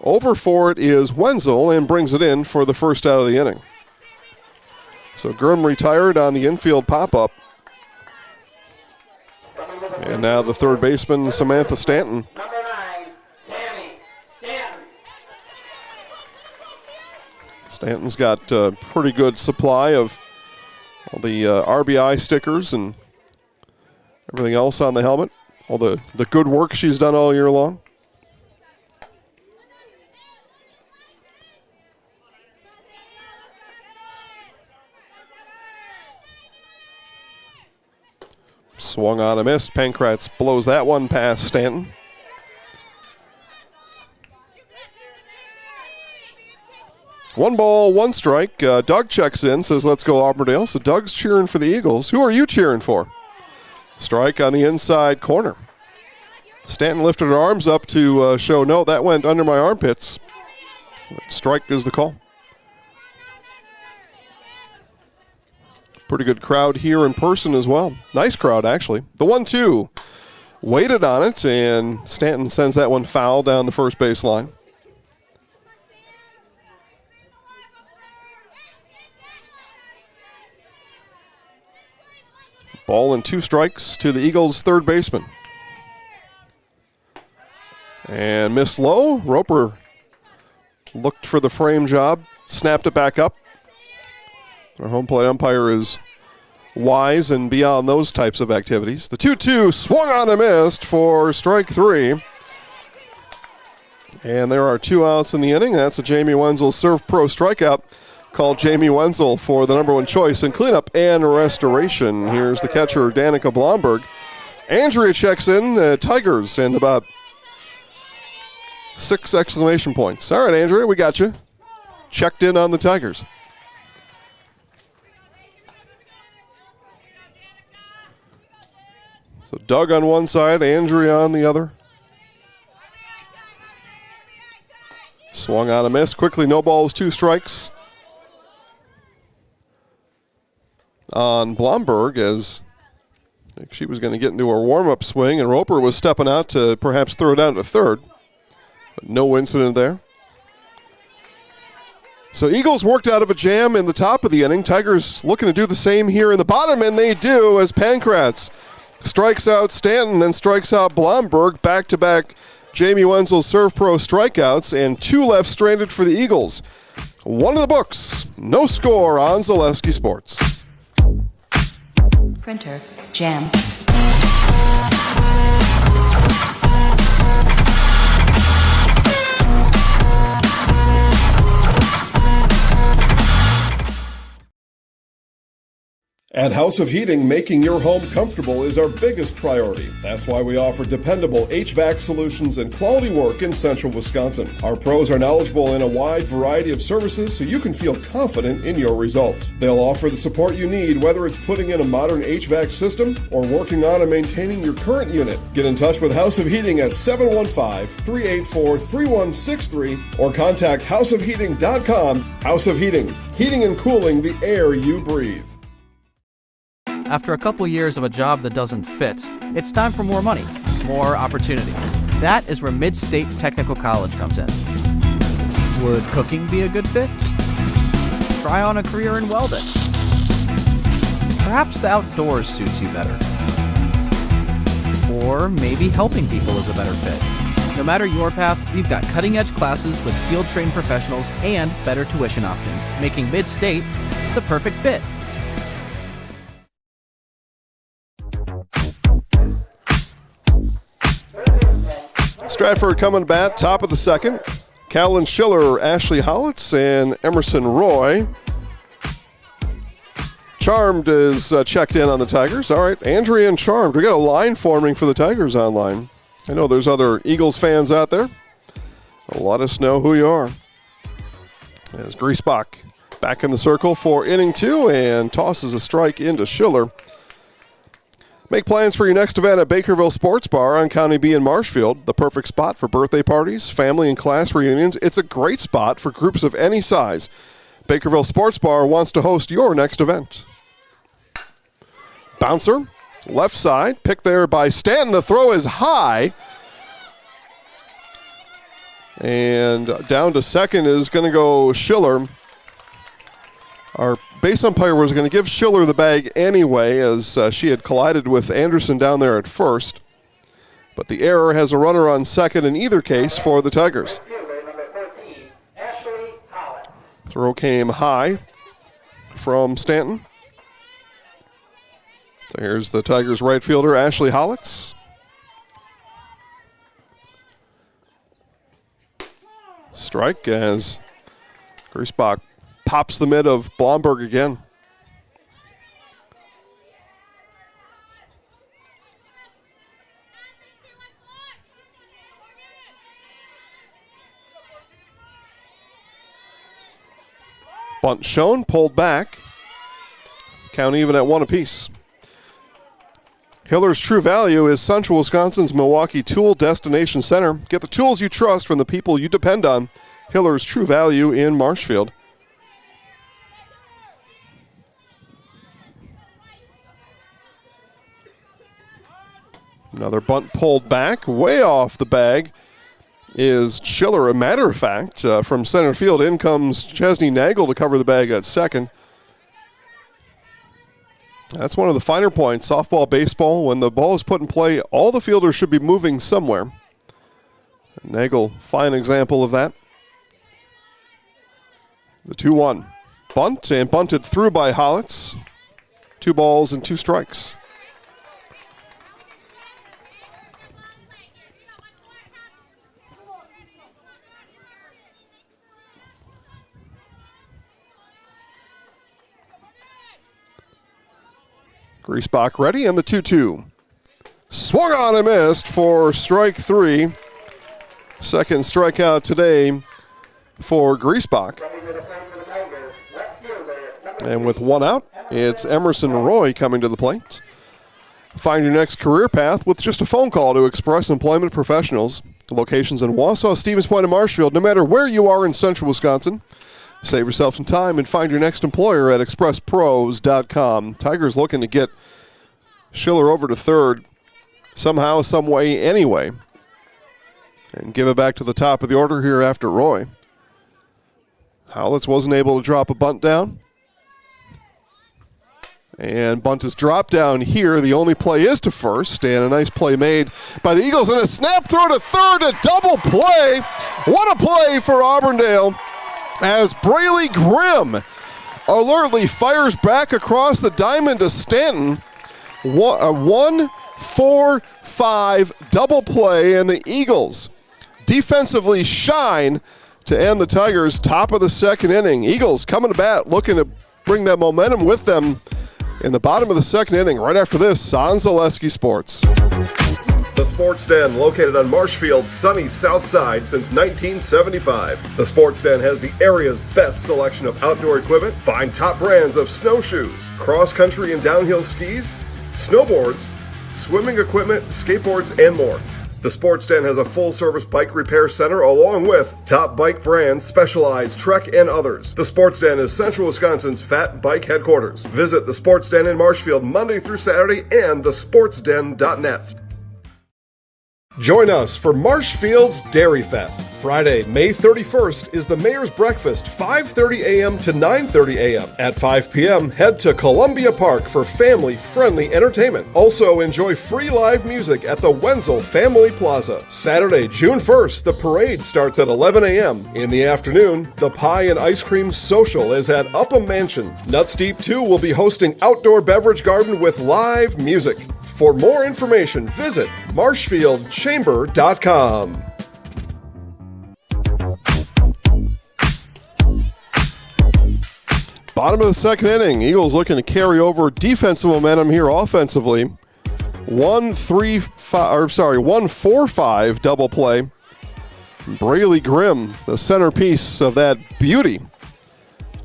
Over for it is Wenzel and brings it in for the first out of the inning. So Grimm retired on the infield pop-up. And now the third baseman, Samantha Stanton. Number 9, Sammy Stanton. Stanton's got a pretty good supply of all the RBI stickers and everything else on the helmet. All the good work she's done all year long. Swung on a miss. Pankratz blows that one past Stanton. One ball, one strike. Doug checks in, says, let's go Auburndale. So Doug's cheering for the Eagles. Who are you cheering for? Strike on the inside corner. Stanton lifted her arms up to show, no, that went under my armpits. Strike is the call. Pretty good crowd here in person as well. Nice crowd, actually. The 1-2 waited on it, and Stanton sends that one foul down the first base line. Ball and 2 strikes to the Eagles' third baseman. And missed low. Roper looked for the frame job, snapped it back up. Our home plate umpire is wise and beyond those types of activities. The 2-2 swung on and missed for strike 3. And there are 2 outs in the inning. That's a Jamie Wenzel Serve Pro strikeout. Called Jamie Wenzel for the number 1 choice in cleanup and restoration. Here's the catcher, Danica Blomberg. Andrea checks in, Tigers, and about 6 exclamation points. All right, Andrea, we got you. Checked in on the Tigers. So Doug on one side, Andrea on the other. Swung on a miss. Quickly, no balls, 2 strikes. on Blomberg as she was going to get into her warm-up swing, and Roper was stepping out to perhaps throw it down to third. But no incident there. So Eagles worked out of a jam in the top of the inning. Tigers looking to do the same here in the bottom, and they do as Pankratz strikes out Stanton, then strikes out Blomberg. Back-to-back Jamie Wenzel Serve Pro strikeouts, and 2 left stranded for the Eagles. 1 in the books. No score on Zaleski Sports. Printer, jam. At House of Heating, making your home comfortable is our biggest priority. That's why we offer dependable HVAC solutions and quality work in central Wisconsin. Our pros are knowledgeable in a wide variety of services so you can feel confident in your results. They'll offer the support you need, whether it's putting in a modern HVAC system or working on and maintaining your current unit. Get in touch with House of Heating at 715-384-3163 or contact houseofheating.com. House of Heating, heating and cooling the air you breathe. After a couple years of a job that doesn't fit, it's time for more money, more opportunity. That is where Mid-State Technical College comes in. Would cooking be a good fit? Try on a career in welding. Perhaps the outdoors suits you better. Or maybe helping people is a better fit. No matter your path, we've got cutting-edge classes with field-trained professionals and better tuition options, making Mid-State the perfect fit. Stratford coming to bat, top of the second. Callan Schiller, Ashley Hollitz, and Emerson Roy. Charmed is checked in on the Tigers. All right, Andrea and Charmed. We got a line forming for the Tigers online. I know there's other Eagles fans out there. Let us know who you are. As Griesbach back in the circle for inning 2 and tosses a strike into Schiller. Make plans for your next event at Bakerville Sports Bar on County B in Marshfield, the perfect spot for birthday parties, family and class reunions. It's a great spot for groups of any size. Bakerville Sports Bar wants to host your next event. Bouncer, left side, picked there by Stanton. The throw is high. And down to second is going to go Schiller. Our base umpire was going to give Schiller the bag anyway, as she had collided with Anderson down there at first. But the error has a runner on second in either case for the Tigers. Throw came high from Stanton. There's the Tigers right fielder, Ashley Hollitz. Strike as Griesbach pops the mid of Blomberg again. Bunt shown, pulled back. Count even at 1 apiece. Hiller's True Value is Central Wisconsin's Milwaukee Tool Destination Center. Get the tools you trust from the people you depend on. Hiller's True Value in Marshfield. Another bunt pulled back, way off the bag is Schiller. A matter of fact, from center field, in comes Chesney Nagel to cover the bag at second. That's one of the finer points, softball, baseball. When the ball is put in play, all the fielders should be moving somewhere. Nagel, fine example of that. The 2-1. Bunt, and bunted through by Hollitz. 2 balls and 2 strikes. Griesbach ready, and the 2-2. Swung on and missed for strike 3. Second strikeout today for Griesbach. And with 1 out, it's Emerson Roy coming to the plate. Find your next career path with just a phone call to Express Employment Professionals. Locations in Wausau, Stevens Point, and Marshfield. No matter where you are in central Wisconsin, Save yourself some time and find your next employer at expresspros.com. Tigers looking to get Schiller over to third somehow, some way, anyway. And give it back to the top of the order here after Roy. Howlitz wasn't able to drop a bunt down. And bunt is dropped down here. The only play is to first, and a nice play made by the Eagles. And a snap throw to third, a double play. What a play for Auburndale as Braley Grimm alertly fires back across the diamond to Stanton. A 1-4-5 double play, and the Eagles defensively shine to end the Tigers' top of the second inning. Eagles coming to bat, looking to bring that momentum with them in the bottom of the second inning. Right after this on Zaleski Sports. The Sports Den, located on Marshfield's sunny south side since 1975. The Sports Den has the area's best selection of outdoor equipment. Find top brands of snowshoes, cross-country and downhill skis, snowboards, swimming equipment, skateboards, and more. The Sports Den has a full-service bike repair center along with top bike brands, Specialized, Trek, and others. The Sports Den is Central Wisconsin's Fat Bike headquarters. Visit the Sports Den in Marshfield Monday through Saturday and thesportsden.net. Join us for Marshfield's Dairy Fest. Friday, May 31st is the Mayor's Breakfast, 5:30 a.m. to 9:30 a.m. At 5 p.m., head to Columbia Park for family-friendly entertainment. Also, enjoy free live music at the Wenzel Family Plaza. Saturday, June 1st, the parade starts at 11 a.m. In the afternoon, the Pie and Ice Cream Social is at Upham Mansion. Nuts Deep 2 will be hosting outdoor beverage garden with live music. For more information, visit marshfieldchamber.com. Bottom of the second inning. Eagles looking to carry over defensive momentum here offensively. 1-4-5 double play. Braley Grimm, the centerpiece of that beauty,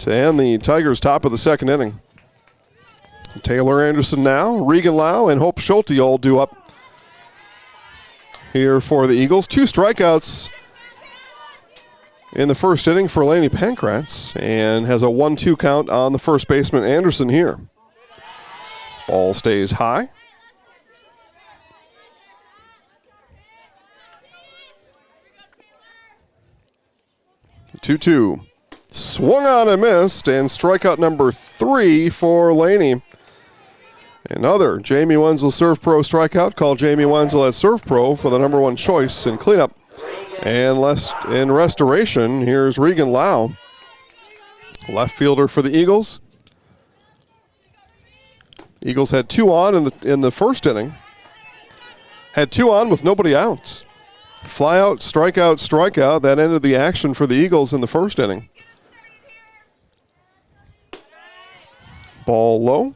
to end the Tigers' top of the second inning. Taylor Anderson now, Regan Lau, and Hope Schulte all due up here for the Eagles. 2 strikeouts in the first inning for Laney Pankratz, and has a 1-2 count on the first baseman Anderson here. Ball stays high. The 2-2. Swung on and missed, and strikeout number 3 for Laney. Another Jamie Wenzel Serve Pro strikeout. Call Jamie Wenzel at Serve Pro for the number 1 choice in cleanup. And in restoration, here's Regan Lau, left fielder for the Eagles. Eagles had 2 on in the first inning. Had 2 on with nobody out. Fly out, strikeout, strikeout. That ended the action for the Eagles in the first inning. Ball low.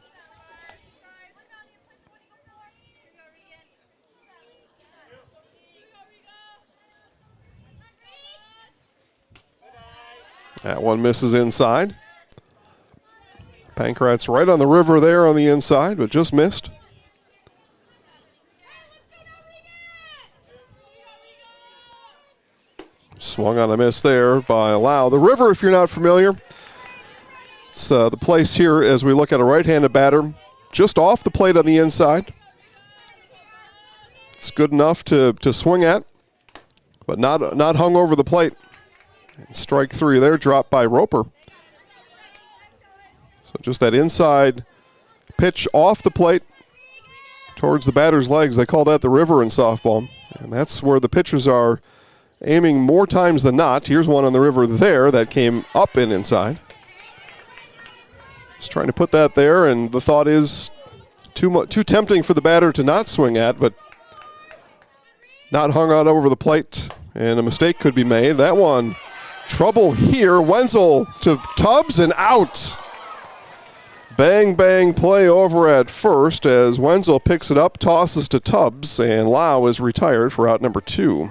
That one misses inside. Pankratz right on the river there on the inside, but just missed. Swung on a miss there by Lau. The river, if you're not familiar, it's the place here as we look at a right-handed batter, just off the plate on the inside. It's good enough to swing at, but not hung over the plate. And strike 3 there, dropped by Roper. So just that inside pitch off the plate towards the batter's legs. They call that the river in softball. And that's where the pitchers are aiming more times than not. Here's one on the river there that came up and inside. Just trying to put that there, and the thought is too tempting for the batter to not swing at, but not hung out over the plate, and a mistake could be made. That one, trouble here. Wenzel to Tubbs and out. Bang, bang play over at first as Wenzel picks it up, tosses to Tubbs, and Lau is retired for out number 2.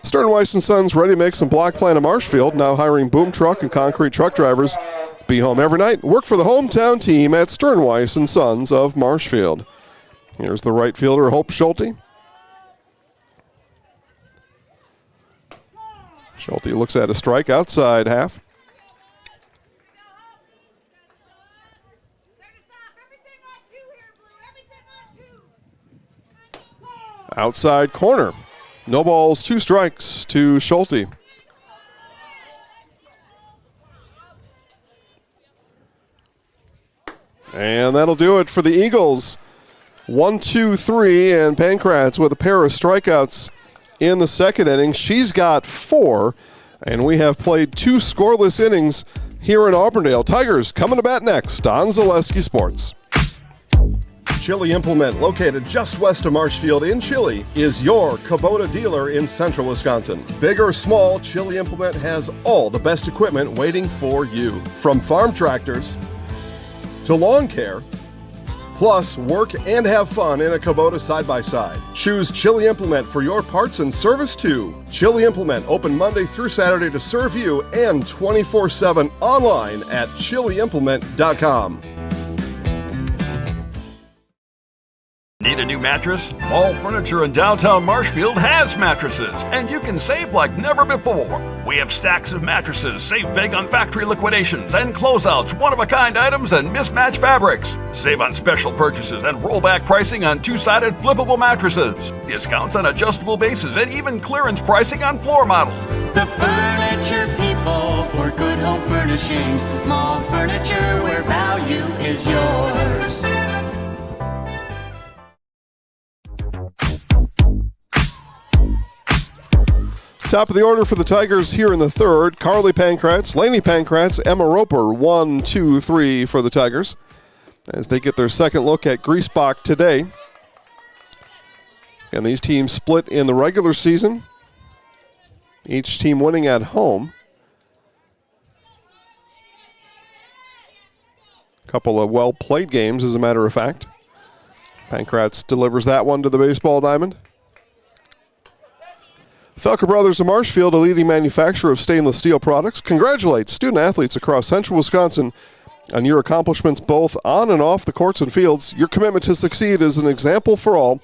Stern Weiss & Sons ready to make some block plant in Marshfield, now hiring boom truck and concrete truck drivers. Be home every night. Work for the hometown team at Stern Weiss & Sons of Marshfield. Here's the right fielder, Hope Schulte. Schulte looks at a strike outside half. Outside corner. No balls, 2 strikes to Schulte. And that'll do it for the Eagles. 1, 2, 3, and Pankratz with a pair of strikeouts in the second inning. She's got 4, and we have played 2 scoreless innings here in Auburndale. Tigers coming to bat next on Zaleski Sports. Chili Implement, located just west of Marshfield in Chili, is your Kubota dealer in central Wisconsin. Big or small, Chili Implement has all the best equipment waiting for you. From farm tractors to lawn care, plus work and have fun in a Kubota side-by-side. Choose Chili Implement for your parts and service too. Chili Implement, open Monday through Saturday to serve you and 24/7 online at chiliimplement.com. Need a new mattress? All Furniture in downtown Marshfield has mattresses, and you can save like never before. We have stacks of mattresses, save big on factory liquidations and closeouts, one-of-a-kind items, and mismatched fabrics. Save on special purchases and rollback pricing on 2-sided flippable mattresses. Discounts on adjustable bases and even clearance pricing on floor models. The Furniture People for good home furnishings. Mall furniture where value is yours. Top of the order for the Tigers here in the third. Carly Pankratz, Lainey Pankratz, Emma Roper. 1, 2, 3 for the Tigers as they get their second look at Griesbach today. And these teams split in the regular season, each team winning at home. A couple of well-played games, as a matter of fact. Pankratz delivers that one to the baseball diamond. Felker Brothers of Marshfield, a leading manufacturer of stainless steel products, congratulates student-athletes across central Wisconsin on your accomplishments both on and off the courts and fields. Your commitment to succeed is an example for all.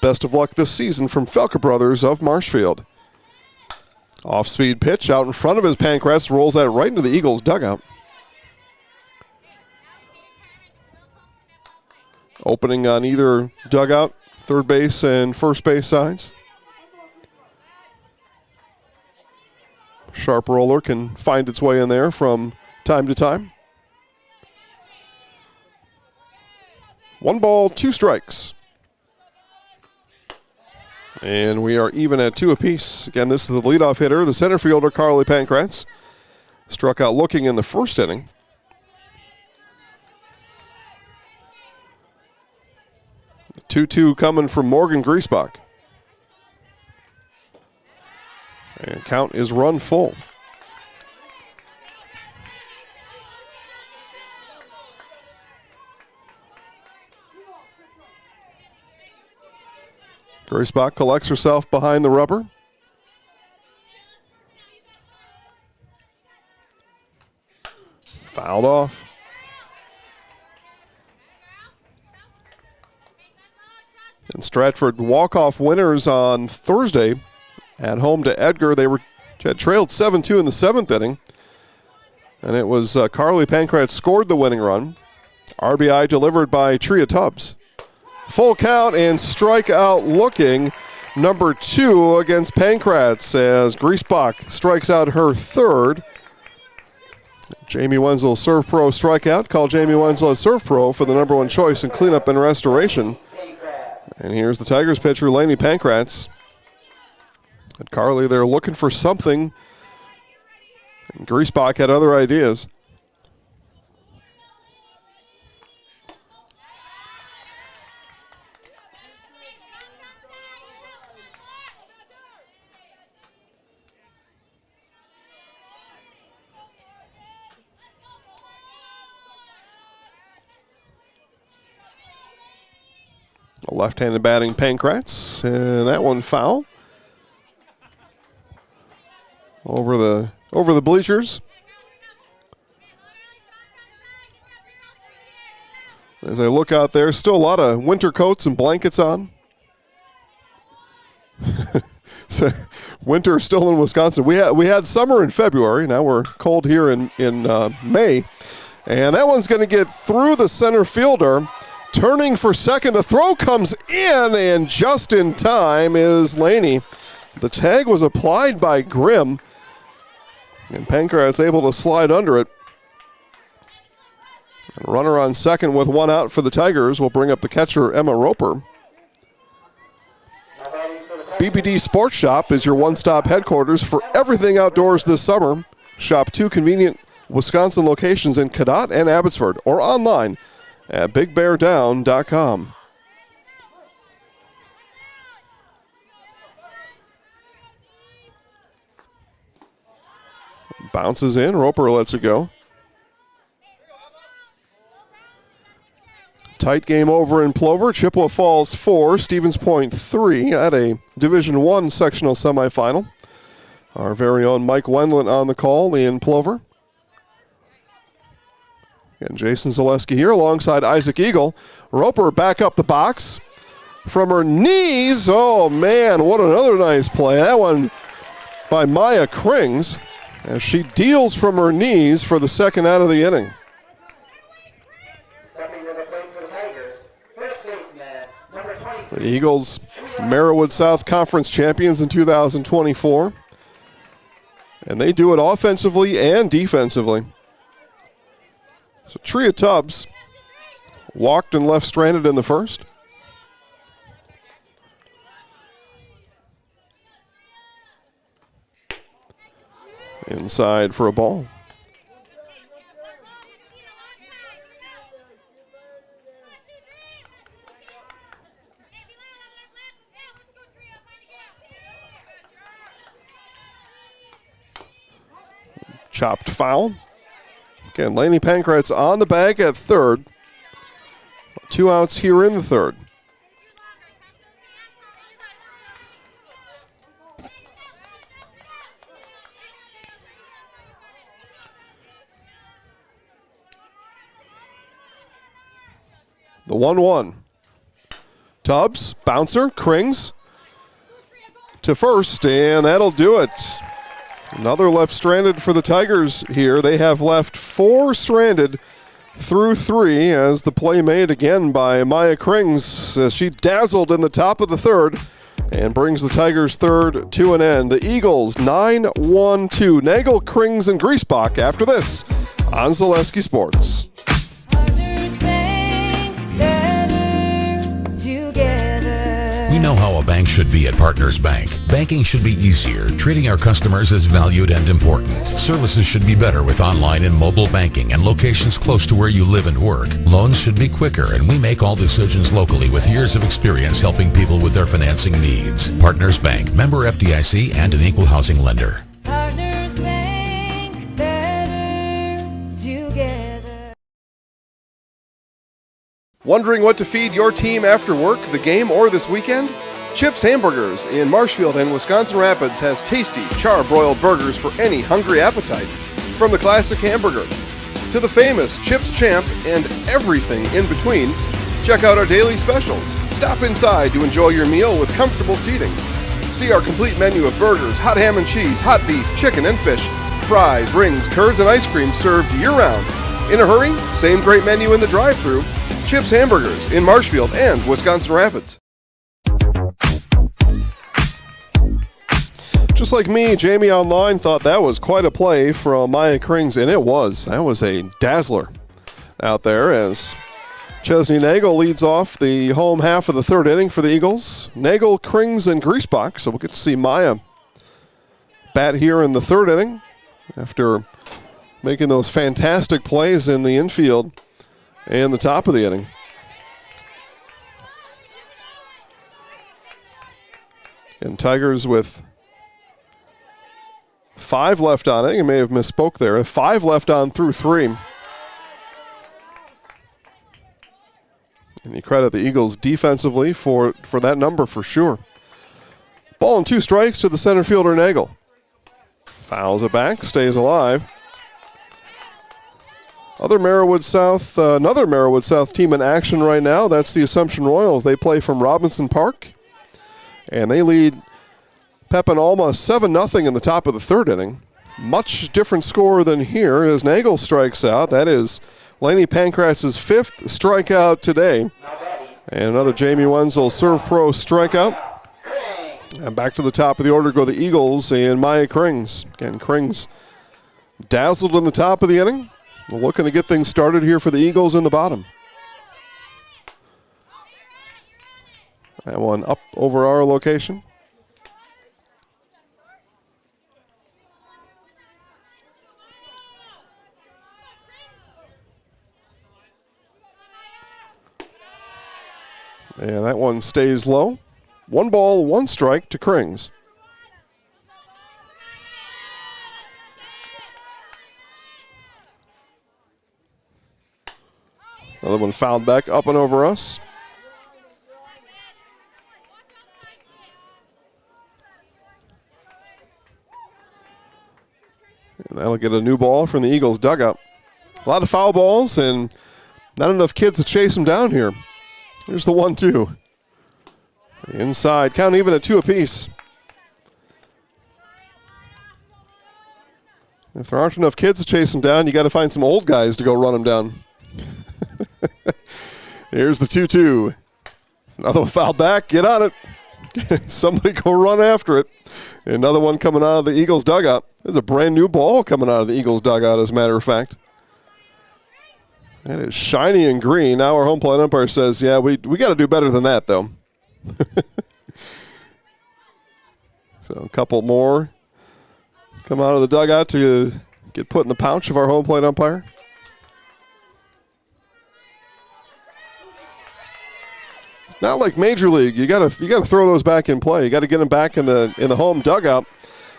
Best of luck this season from Felker Brothers of Marshfield. Off-speed pitch out in front of his Pankratz, rolls that right into the Eagles' dugout. Opening on either dugout, third base and first base sides. Sharp roller can find its way in there from time to time. 1 ball, 2 strikes. And we are even at 2 apiece. Again, this is the leadoff hitter, the center fielder, Carly Pankratz. Struck out looking in the first inning. The 2-2 coming from Morgan Griesbach. And count is run full. Griesbach collects herself behind the rubber. Fouled off. And Stratford walk-off winners on Thursday. At home to Edgar, they had trailed 7-2 in the 7th inning. And it was Carly Pankratz scored the winning run. RBI delivered by Tria Tubbs. Full count and strikeout looking. Number 2 against Pankratz as Griesbach strikes out her third. Jamie Wenzel, Serve Pro strikeout. Call Jamie Wenzel as Serve Pro for the number 1 choice in cleanup and restoration. And here's the Tigers pitcher, Lainey Pankratz. And Carly, they're looking for something. And Griesbach had other ideas. A left-handed batting Pankratz, and that one foul. Over the bleachers. As I look out there, still a lot of winter coats and blankets on. So winter still in Wisconsin. We had summer in February. Now we're cold here in May. And that one's going to get through the center fielder turning for second. The throw comes in, and just in time is Laney. The tag was applied by Grimm, and Pankratz able to slide under it. And runner on second with one out for the Tigers will bring up the catcher, Emma Roper. BBD Sports Shop is your one-stop headquarters for everything outdoors this summer. Shop 2 convenient Wisconsin locations in Cadott and Abbotsford, or online at bigbeardown.com. Bounces in, Roper lets it go. Tight game over in Plover. Chippewa Falls 4, Stevens Point 3 at a Division I sectional semifinal. Our very own Mike Wendlandt on the call in Plover. And Jason Zaleski here alongside Isaac Eagle. Roper back up the box from her knees. Oh man, what another nice play. That one by Maya Krings as she deals from her knees for the second out of the inning. The Eagles, Merriwood South Conference champions in 2024. And they do it offensively and defensively. So Tria Tubbs walked and left stranded in the first. Inside for a ball. Chopped foul. Again, Laney Pankratz on the bag at third. 2 outs here in the third. The 1-1. Tubbs, bouncer, Krings to first, and that'll do it. Another left stranded for the Tigers here. They have left 4 stranded through 3 as the play made again by Maya Krings as she dazzled in the top of the third and brings the Tigers' third to an end. The Eagles 9-1-2. Nagel, Krings, and Griesbach after this on Zaleski Sports. We know how a bank should be at Partners Bank. Banking should be easier. Treating our customers as valued and important. Services should be better with online and mobile banking and locations close to where you live and work. Loans should be quicker, and we make all decisions locally with years of experience helping people with their financing needs. Partners Bank, member FDIC, and an equal housing lender. Partners Bank, better together. Wondering what to feed your team after work, the game, or this weekend? Chips Hamburgers in Marshfield and Wisconsin Rapids has tasty, char-broiled burgers for any hungry appetite. From the classic hamburger to the famous Chips Champ and everything in between, check out our daily specials. Stop inside to enjoy your meal with comfortable seating. See our complete menu of burgers, hot ham and cheese, hot beef, chicken and fish, fries, rings, curds, and ice cream served year-round. In a hurry? Same great menu in the drive-thru. Chips Hamburgers in Marshfield and Wisconsin Rapids. Just like me, Jamie online thought that was quite a play from Maya Krings, and it was. That was a dazzler out there as Chesney Nagel leads off the home half of the third inning for the Eagles. Nagel, Krings, and Griesbach, so we'll get to see Maya bat here in the third inning after making those fantastic plays in the infield and the top of the inning. And Tigers with 5 left on. I think I may have misspoke there. 5 left on through 3. And you credit the Eagles defensively for that number for sure. Ball and 2 strikes to the center fielder Nagel. Fouls it back, stays alive. Another Merriwood South team in action right now. That's the Assumption Royals. They play from Robinson Park. And they lead Pepin Alma 7-0 in the top of the third inning. Much different score than here as Nagel strikes out. That is Laney Pancratz's 5th strikeout today. And another Jamie Wenzel Serve Pro strikeout. And back to the top of the order go the Eagles and Maya Krings. Again, Krings dazzled in the top of the inning. We're looking to get things started here for the Eagles in the bottom. That one up over our location. And that one stays low. 1 ball, 1 strike to Krings. Another one fouled back up and over us. And that'll get a new ball from the Eagles dugout. A lot of foul balls and not enough kids to chase them down here. Here's the 1-2. Inside, count even at 2 apiece. If there aren't enough kids to chase them down, you got to find some old guys to go run them down. Here's the 2-2. Another one fouled back. Get on it. Somebody go run after it. Another one coming out of the Eagles dugout. There's a brand new ball coming out of the Eagles dugout, as a matter of fact. That is shiny and green. Now our home plate umpire says, yeah, we got to do better than that, though. So a couple more come out of the dugout to get put in the pouch of our home plate umpire. It's not like Major League. You gotta throw those back in play. You got to get them back in the home dugout.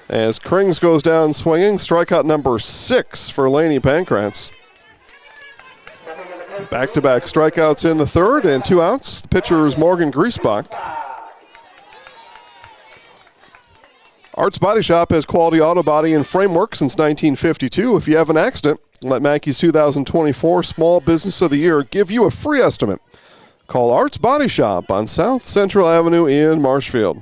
As Krings goes down swinging, strikeout number 6 for Laney Pancratz. Back-to-back strikeouts in the 3rd and 2 outs. The pitcher is Morgan Griesbach. Arts Body Shop has quality auto body and framework since 1952. If you have an accident, let Mackey's 2024 Small Business of the Year give you a free estimate. Call Arts Body Shop on South Central Avenue in Marshfield.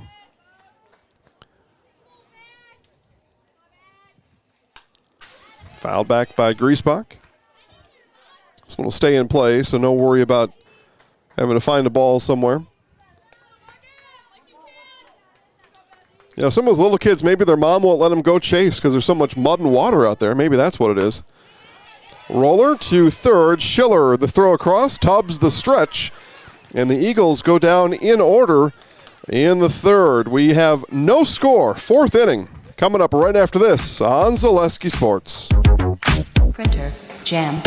Fouled back by Griesbach. This one will stay in play, so no worry about having to find a ball somewhere. You know, some of those little kids, maybe their mom won't let them go chase because there's so much mud and water out there. Maybe that's what it is. Roller to 3rd. Schiller, the throw across. Tubbs, the stretch. And the Eagles go down in order in the 3rd. We have no score. 4th inning. Coming up right after this on Zaleski Sports. Printer, jam.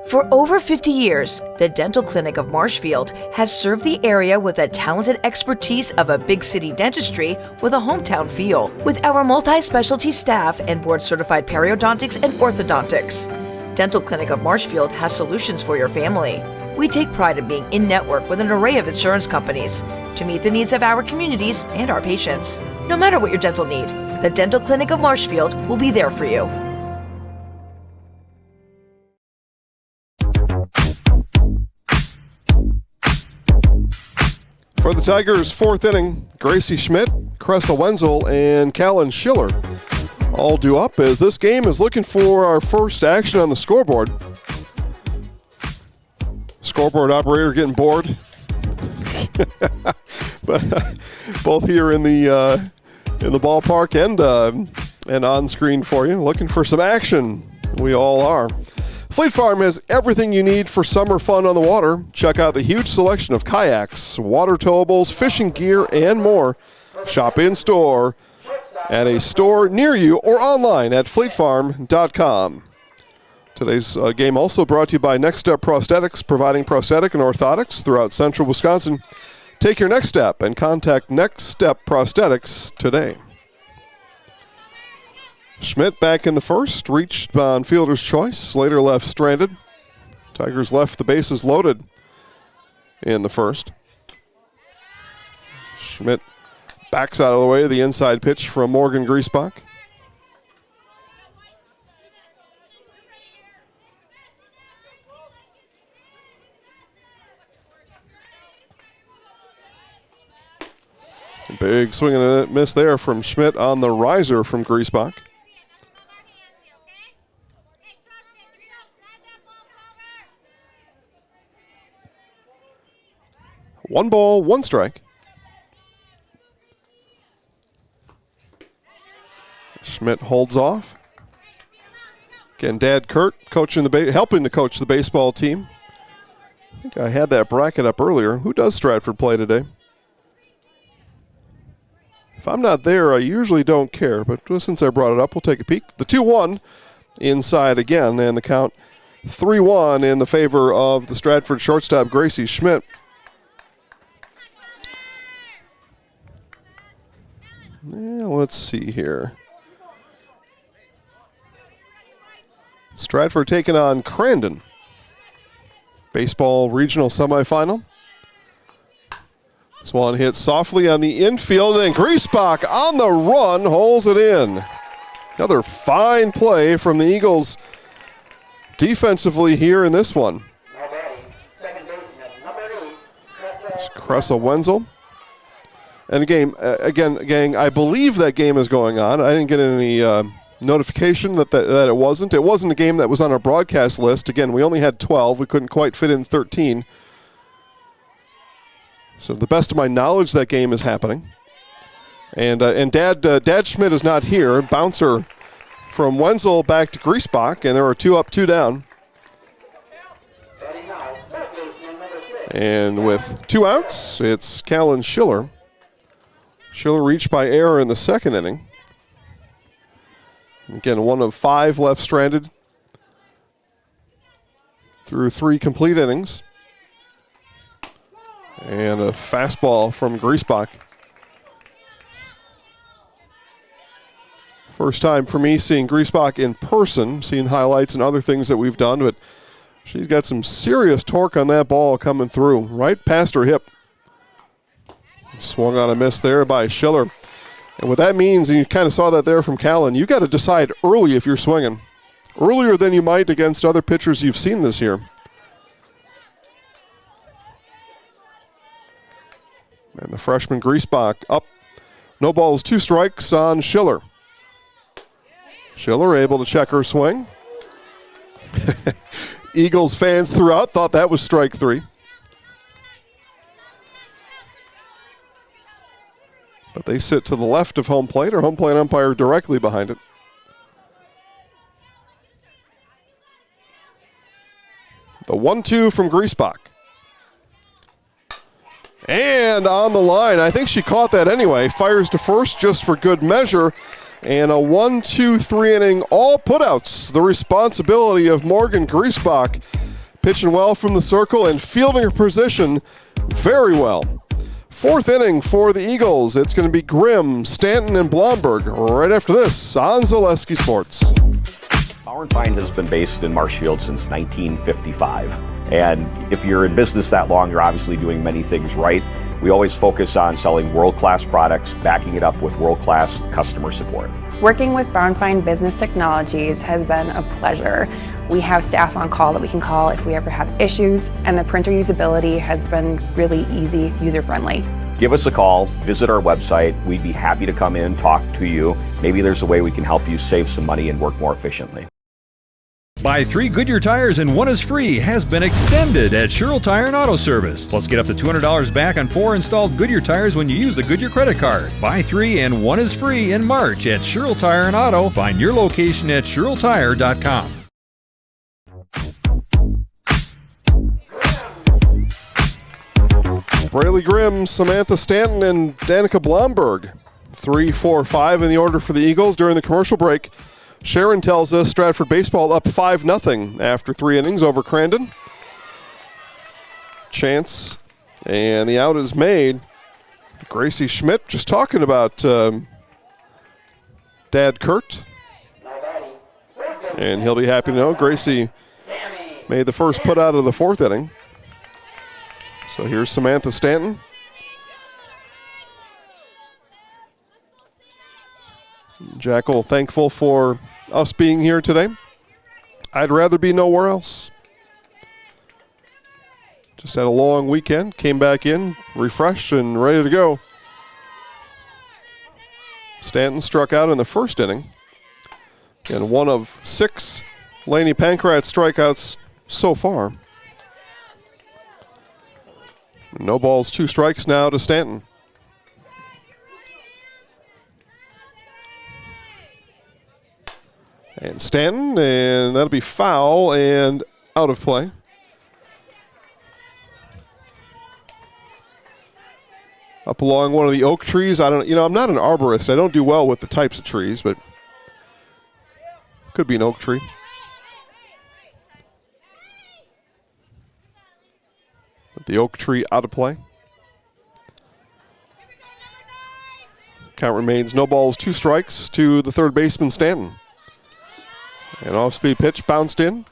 For over 50 years, the Dental Clinic of Marshfield has served the area with the talented expertise of a big city dentistry with a hometown feel. With our multi-specialty staff and board-certified periodontics and orthodontics, Dental Clinic of Marshfield has solutions for your family. We take pride in being in-network with an array of insurance companies to meet the needs of our communities and our patients. No matter what your dental need, the Dental Clinic of Marshfield will be there for you. For the Tigers' 4th inning, Gracie Schmidt, Cressa Wenzel, and Callan Schiller all due up as this game is looking for our first action on the scoreboard. Scoreboard operator getting bored. But both here in the ballpark and on screen for you, looking for some action. We all are. Fleet Farm has everything you need for summer fun on the water. Check out the huge selection of kayaks, water towables, fishing gear, and more. Shop in-store at a store near you or online at fleetfarm.com. Today's game also brought to you by Next Step Prosthetics, providing prosthetic and orthotics throughout central Wisconsin. Take your next step and contact Next Step Prosthetics today. Schmidt back in the 1st, reached on fielder's choice. Slater left stranded. Tigers left the bases loaded in the 1st. Schmidt backs out of the way of the inside pitch from Morgan Griesbach. Big swing and a miss there from Schmidt on the riser from Griesbach. One ball, one strike. Schmidt holds off. Again, Dad Kurt helping to coach the baseball team. I think I had that bracket up earlier. Who does Stratford play today? If I'm not there, I usually don't care, but since I brought it up, we'll take a peek. The 2-1 inside again, and the count 3-1 in the favor of the Stratford shortstop, Gracie Schmidt. Yeah, let's see here. Stratford taking on Crandon. Baseball regional semifinal. This one hit softly on the infield, and Griesbach on the run holds it in. Another fine play from the Eagles defensively here in this one. Cressa Wenzel. And the game, again, gang, I believe that game is going on. I didn't get any notification that it wasn't. It wasn't a game that was on our broadcast list. Again, we only had 12. We couldn't quite fit in 13. So to the best of my knowledge, that game is happening. And Dad Schmidt is not here. Bouncer from Wenzel back to Griesbach, and there are 2 up, 2 down. And with 2 outs, it's Callan Schiller. Schiller reached by error in the second inning. Again, 1 of 5 left stranded through 3 complete innings. And a fastball from Griesbach. First time for me seeing Griesbach in person, seeing highlights and other things that we've done, but she's got some serious torque on that ball coming through, right past her hip. Swung on a miss there by Schiller. And what that means, and you kind of saw that there from Callan, you got to decide early if you're swinging. Earlier than you might against other pitchers you've seen this year. And the freshman Griesbach up. No balls, 2 strikes on Schiller. Schiller able to check her swing. Eagles fans throughout thought that was strike 3. But they sit to the left of home plate, or home plate umpire directly behind it. The 1-2 from Griesbach. And on the line, I think she caught that anyway. Fires to first just for good measure. And a 1-2-3 inning, all putouts. The responsibility of Morgan Griesbach. Pitching well from the circle and fielding her position very well. 4th inning for the Eagles. It's going to be Grimm, Stanton, and Blomberg right after this on Zaleski Sports. Bauer & Fine has been based in Marshfield since 1955. And if you're in business that long, you're obviously doing many things right. We always focus on selling world-class products, backing it up with world-class customer support. Working with Bauer & Fine Business Technologies has been a pleasure. We have staff on call that we can call if we ever have issues, and the printer usability has been really easy, user-friendly. Give us a call, visit our website. We'd be happy to come in, talk to you. Maybe there's a way we can help you save some money and work more efficiently. Buy 3 Goodyear tires and 1 is free has been extended at Sherrill Tire and Auto Service. Plus, get up to $200 back on 4 installed Goodyear tires when you use the Goodyear credit card. Buy 3 and 1 is free in March at Sherrill Tire and Auto. Find your location at SherrillTire.com. Braylee Grimm, Samantha Stanton, and Danica Blomberg. 3, 4, 5 in the order for the Eagles during the commercial break. Sharon tells us Stratford baseball up 5-0 after 3 innings over Crandon. Chance, and the out is made. Gracie Schmidt just talking about Dad Kurt. And he'll be happy to know Gracie made the first put out of the 4th inning. So here's Samantha Stanton. Jackal thankful for us being here today. I'd rather be nowhere else. Just had a long weekend, came back in, refreshed and ready to go. Stanton struck out in the first inning. And one of 6 Laney Pankratz strikeouts so far. No balls, 2 strikes now to Stanton. And Stanton, and that'll be foul and out of play. Up along one of the oak trees. I'm not an arborist. I don't do well with the types of trees, but could be an oak tree. But the oak tree out of play. Count remains no balls, 2 strikes to the third baseman, Stanton. An off-speed pitch bounced in.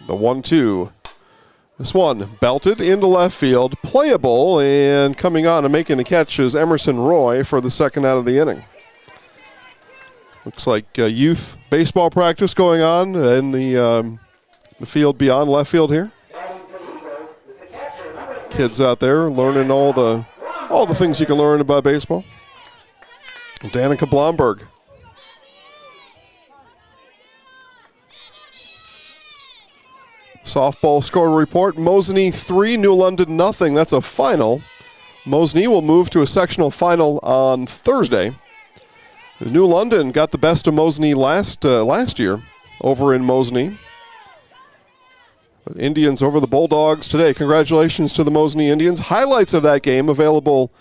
The 1-2. This one belted into left field, playable, and coming on and making the catch is Emerson Roy for the second out of the inning. Looks like youth baseball practice going on in the field beyond left field here. Kids out there learning all the things you can learn about baseball. Danica Blomberg. Softball score report, Mosinee 3, New London nothing. That's a final. Mosinee will move to a sectional final on Thursday. New London got the best of Mosinee last year over in Mosinee. But Indians over the Bulldogs today. Congratulations to the Mosinee Indians. Highlights of that game available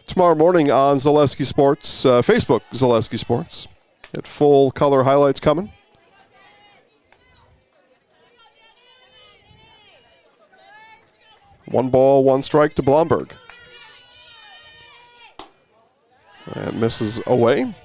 tomorrow morning on Zaleski Sports, Facebook Zaleski Sports. Get full color highlights coming. One ball, 1 strike to Blomberg. And misses away.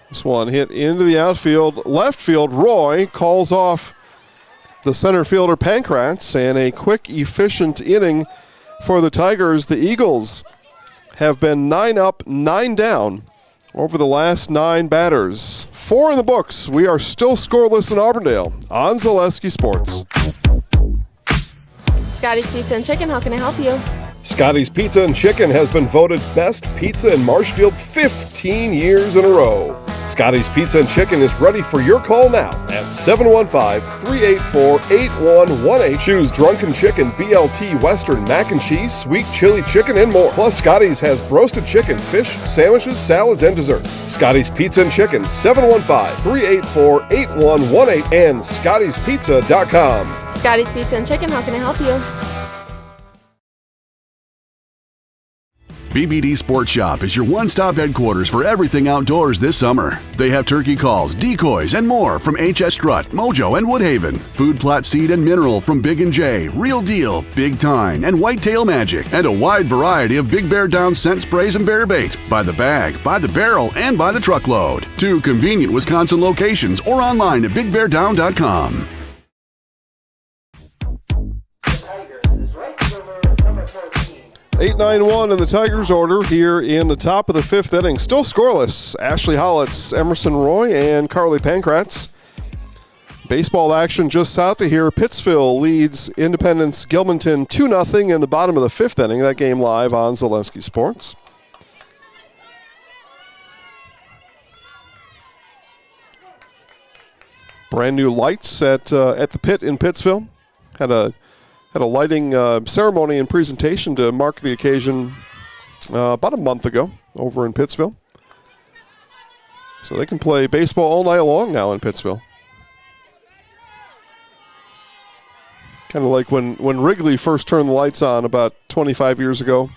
This one hit into the outfield. Left field, Roy calls off the center fielder Pankratz, and a quick, efficient inning for the Tigers. The Eagles have been 9 up, 9 down over the last 9 batters. 4 in the books. We are still scoreless in Auburndale on Zaleski Sports. Scotty's Pizza and Chicken, how can I help you? Scotty's Pizza and Chicken has been voted best pizza in Marshfield 15 years in a row. Scotty's Pizza and Chicken is ready for your call now at 715-384-8118. Choose Drunken Chicken, BLT, Western, Mac and Cheese, Sweet Chili Chicken, and more. Plus, Scotty's has roasted chicken, fish, sandwiches, salads, and desserts. Scotty's Pizza and Chicken, 715-384-8118 and Scotty'sPizza.com. Scotty's Pizza and Chicken, how can I help you? BBD Sports Shop is your one-stop headquarters for everything outdoors this summer. They have turkey calls, decoys, and more from HS Strut, Mojo, and Woodhaven. Food plot seed and mineral from Big & J, Real Deal, Big Time, and Whitetail Magic. And a wide variety of Big Bear Down scent sprays and bear bait. By the bag, by the barrel, and by the truckload. 2 convenient Wisconsin locations or online at BigBearDown.com. 8-9-1 in the Tigers order here in the top of the 5th inning. Still scoreless. Ashley Hollitz, Emerson Roy, and Carly Pankratz. Baseball action just south of here. Pittsville leads Independence Gilmanton 2-0 in the bottom of the 5th inning. That game live on Zaleski Sports. Brand new lights at the pit in Pittsville. Had a lighting ceremony and presentation to mark the occasion about a month ago over in Pittsville. So they can play baseball all night long now in Pittsville. Kind of like when Wrigley first turned the lights on about 25 years ago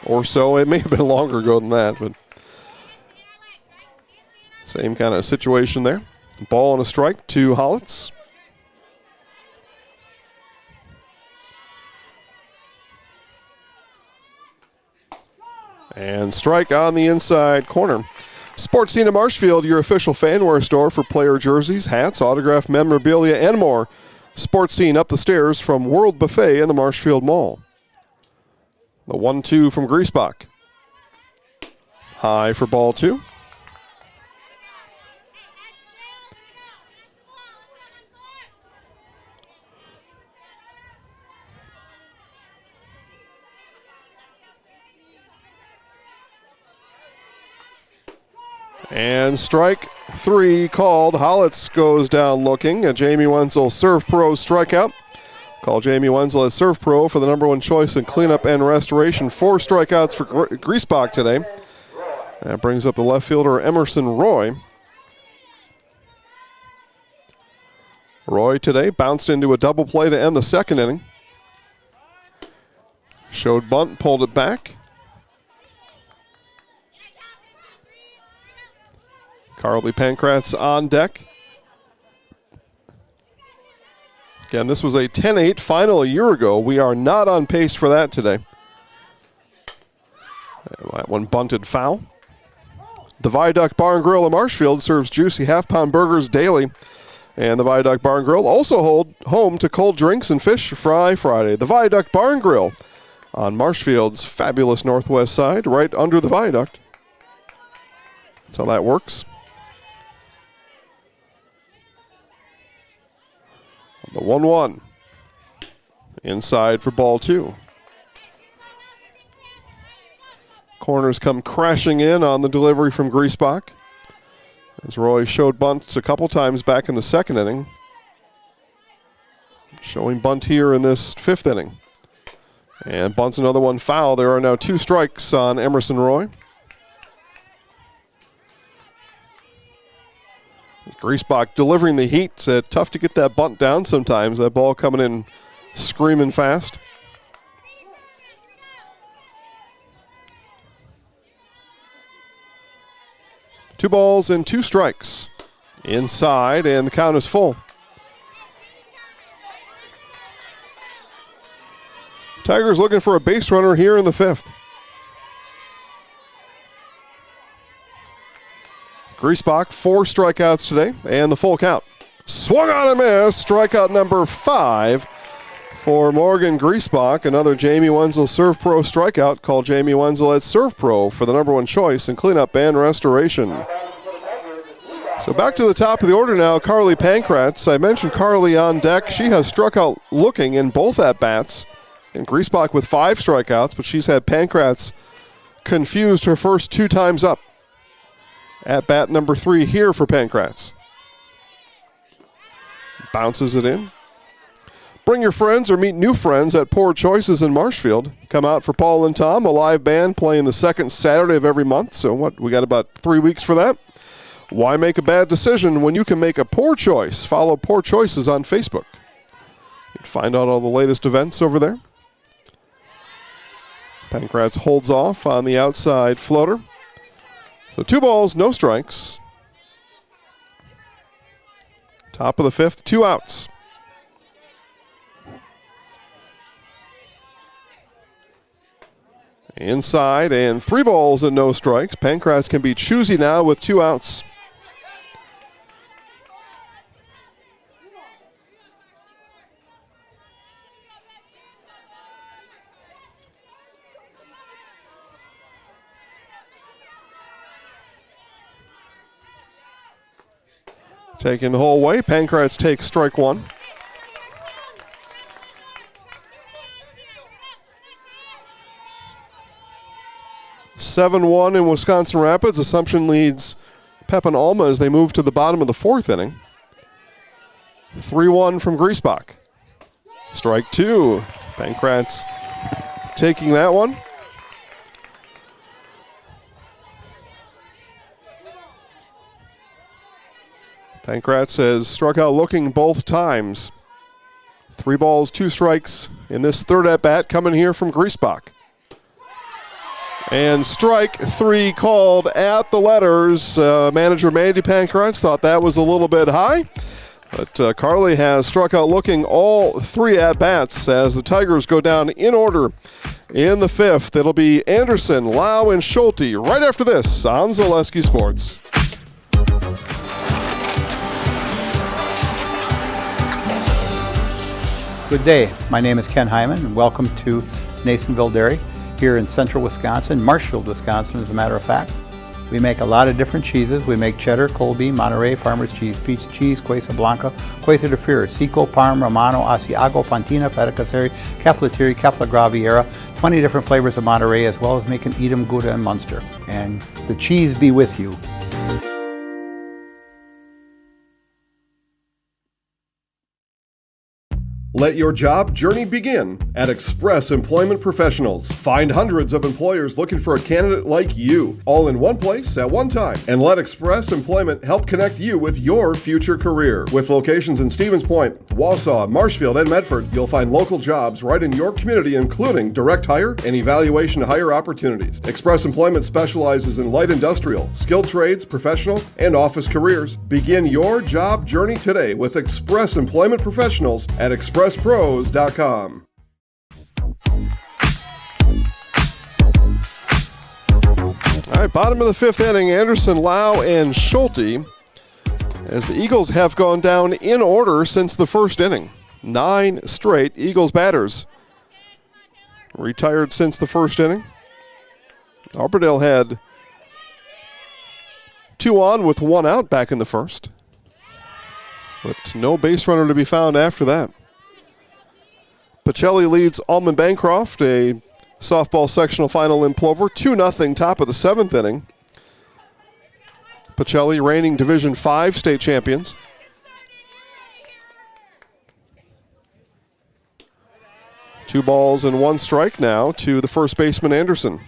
or so. It may have been longer ago than that, but same kind of situation there. Ball and a strike to Hollitz. And strike on the inside corner. Sports Scene of Marshfield, your official fanwear store for player jerseys, hats, autographed memorabilia, and more. Sports Scene up the stairs from World Buffet in the Marshfield Mall. The 1-2 from Griesbach. High for ball 2. And strike 3 called. Hollitz goes down looking. A Jamie Wenzel Serve Pro strikeout. Call Jamie Wenzel as Serve Pro for the number 1 choice in cleanup and restoration. 4 strikeouts for Griesbach today. That brings up the left fielder Emerson Roy. Roy today bounced into a double play to end the 2nd inning. Showed bunt, pulled it back. Carly Pankratz on deck. Again, this was a 10-8 final a year ago. We are not on pace for that today. That one bunted foul. The Viaduct Bar and Grill in Marshfield serves juicy half-pound burgers daily. And the Viaduct Bar and Grill also hold home to cold drinks and fish fry Friday. The Viaduct Bar and Grill on Marshfield's fabulous northwest side, right under the viaduct. That's how that works. The 1-1. Inside for ball 2. Corners come crashing in on the delivery from Griesbach. As Roy showed bunts a couple times back in the 2nd inning. Showing bunt here in this 5th inning. And bunts another one foul. There are now 2 strikes on Emerson Roy. Griesbach delivering the heat. Tough to get that bunt down sometimes. That ball coming in screaming fast. Two balls and 2 strikes. Inside, and the count is full. Tigers looking for a base runner here in the 5th. Griesbach, 4 strikeouts today, and the full count. Swung on a miss, strikeout number 5 for Morgan Griesbach. Another Jamie Wenzel Serve Pro strikeout. Call Jamie Wenzel at Serve Pro for the number 1 choice in cleanup and restoration. So back to the top of the order now, Carly Pankratz. I mentioned Carly on deck. She has struck out looking in both at-bats. And Griesbach with 5 strikeouts, but she's had Pankratz confused her first 2 times up. At bat number 3 here for Pankratz. Bounces it in. Bring your friends or meet new friends at Poor Choices in Marshfield. Come out for Paul and Tom, a live band playing the 2nd Saturday of every month. So we got about 3 weeks for that. Why make a bad decision when you can make a poor choice? Follow Poor Choices on Facebook. You can find out all the latest events over there. Pankratz holds off on the outside floater. So 2 balls, no strikes. Top of the 5th, 2 outs. Inside, and 3 balls and no strikes. Pankratz can be choosy now with 2 outs. Taking the whole way, Pankratz takes strike 1. (7-1) in Wisconsin Rapids. Assumption leads Pepin Alma as they move to the bottom of the 4th inning. 3-1 from Griesbach. Strike 2. Pankratz taking that one. Pankratz has struck out looking both times. 3 balls, 2 strikes in this 3rd at-bat coming here from Griesbach. And strike 3 called at the letters. Manager Mandy Pankratz thought that was a little bit high. But Carly has struck out looking all 3 at-bats as the Tigers go down in order in the 5th. It'll be Anderson, Lau, and Schulte right after this on Zaleski Sports. Good day. My name is Ken Hyman, and welcome to Nasonville Dairy. here in central Wisconsin, Marshfield, Wisconsin, as a matter of fact. We make a lot of different cheeses. We make cheddar, Colby, Monterey, Farmer's Cheese, Pizza Cheese, Quesa Blanca, Quesa de Fir, Seco, Parm, Romano, Asiago, Fontina, Feta Caseri, Keflatiri, Kefla Graviera, 20 different flavors of Monterey, as well as making Edam, Gouda, and Munster. And the cheese be with you. Let your job journey begin at Express Employment Professionals. Find hundreds of employers looking for a candidate like you, all in one place at one time. And let Express Employment help connect you with your future career. With locations in Stevens Point, Wausau, Marshfield, and Medford, you'll find local jobs right in your community, including direct hire and evaluation to hire opportunities. Express Employment specializes in light industrial, skilled trades, professional, and office careers. Begin your job journey today with Express Employment Professionals at expresspros.com. All right, bottom of the fifth inning, Anderson, Lau, and Schulte, as the Eagles have gone down in order since the first inning. 9 straight Eagles batters retired since the first inning. Auburndale had 2 on with 1 out back in the first, but no base runner to be found after that. Pacelli leads Almond Bancroft, a softball sectional final in Plover, 2-0 top of the 7th inning. Pacelli reigning Division 5 state champions. Two balls and 1 strike now to the first baseman, Anderson.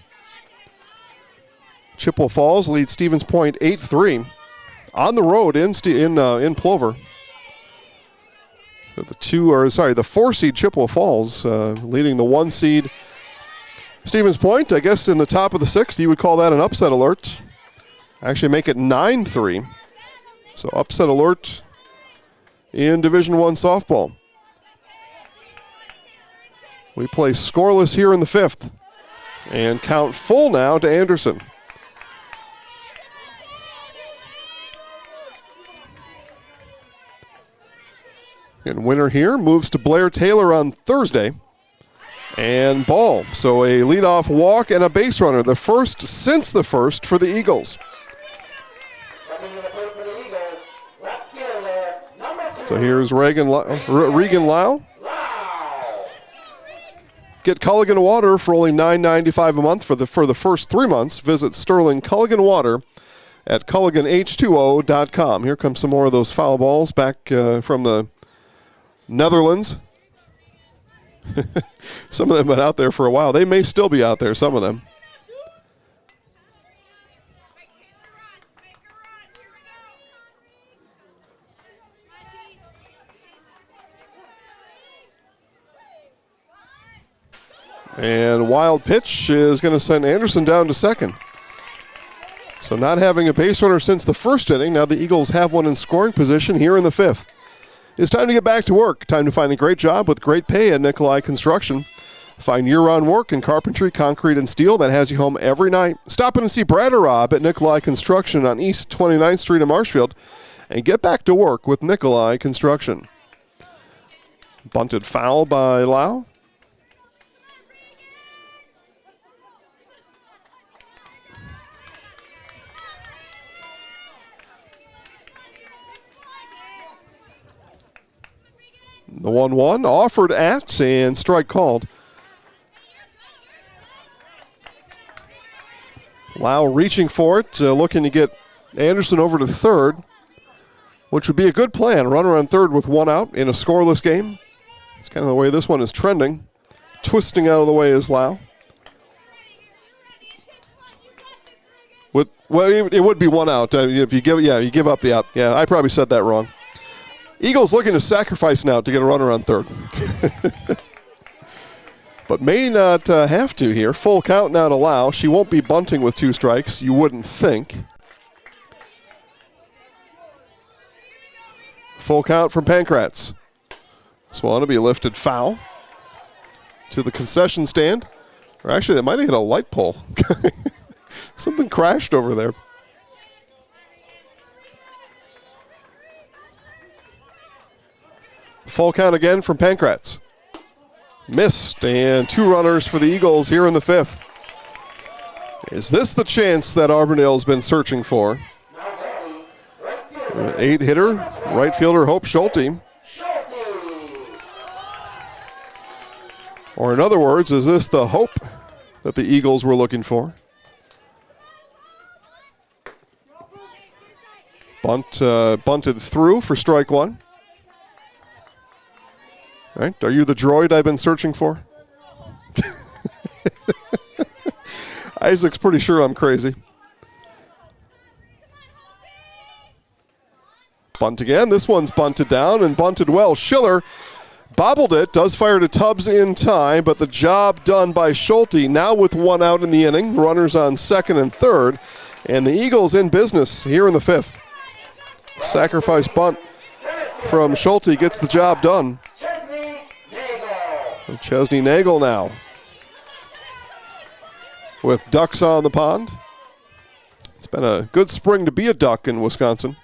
Chippewa Falls leads Stevens Point 8-3 on the road in Plover. The 4-seed Chippewa Falls leading the 1-seed Stevens Point. I guess in the top of the 6th, you would call that an upset alert. Actually make it 9-3. So upset alert in Division I softball. We play scoreless here in the 5th. And count full now to Anderson. And winner here moves to Blair Taylor on Thursday. And ball. So a leadoff walk and a base runner. The first since the first for the Eagles. So here's Regan Lau. Get Culligan Water for only $9.95 a month for the first 3 months. Visit Sterling Culligan Water at CulliganH2O.com. Here comes some more of those foul balls back from the Netherlands. Some of them have been out there for a while. They may still be out there, some of them. And wild pitch is going to send Anderson down to second. So not having a base runner since the first inning, now the Eagles have one in scoring position here in the 5th. It's time to get back to work. Time to find a great job with great pay at Nikolai Construction. Find year-round work in carpentry, concrete, and steel that has you home every night. Stop in and see Brad or Rob at Nikolai Construction on East 29th Street in Marshfield and get back to work with Nikolai Construction. Bunted foul by Lau. The 1-1 offered at and strike called. Lau reaching for it, looking to get Anderson over to third, which would be a good plan. Runner on third with 1 out in a scoreless game. It's kind of the way this one is trending. Twisting out of the way is Lau. It would be 1 out if you give up the out. Yeah, I probably said that wrong. Eagles looking to sacrifice an out to get a runner on third. But may not have to here. Full count now to Lau. She won't be bunting with 2 strikes, you wouldn't think. Full count from Pancratz. Swaneby lifted foul to the concession stand. Or actually, they might have hit a light pole. Something crashed over there. Full count again from Pancratz. Missed, and 2 runners for the Eagles here in the 5th. Is this the chance that Auburndale's been searching for? 8-hitter, right fielder Hope Schulte. Or in other words, is this the hope that the Eagles were looking for? Bunted through for strike 1. All right, are you the droid I've been searching for? Isaac's pretty sure I'm crazy. Bunt again. This one's bunted down and bunted well. Schiller bobbled it, does fire to Tubbs in time, but the job done by Schulte. Now with 1 out in the inning, runners on 2nd and 3rd, and the Eagles in business here in the 5th. Sacrifice bunt from Schulte gets the job done. Chesney Nagel now with ducks on the pond. It's been a good spring to be a duck in Wisconsin.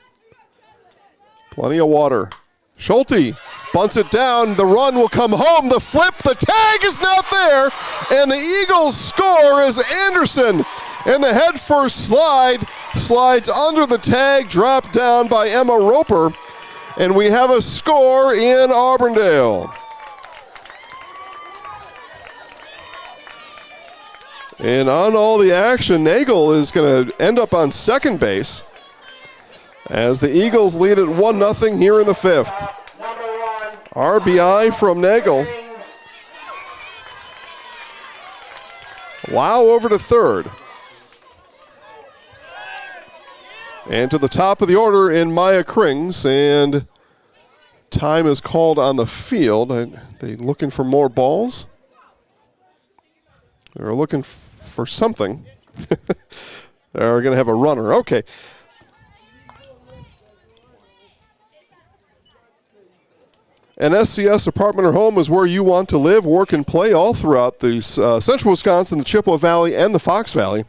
Plenty of water. Schulte bunts it down. The run will come home. The flip, the tag is not there. And the Eagles score as Anderson. And the head first slide slides under the tag, dropped down by Emma Roper. And we have a score in Auburndale. And on all the action, Nagel is going to end up on second base as the Eagles lead at 1-0 here in the 5th. RBI from Nagel. Wow over to third. And to the top of the order in Maya Krings, and time is called on the field. They looking for more balls? They're looking for something. They're going to have a runner. Okay. An SCS apartment or home is where you want to live, work, and play all throughout the central Wisconsin, the Chippewa Valley, and the Fox Valley.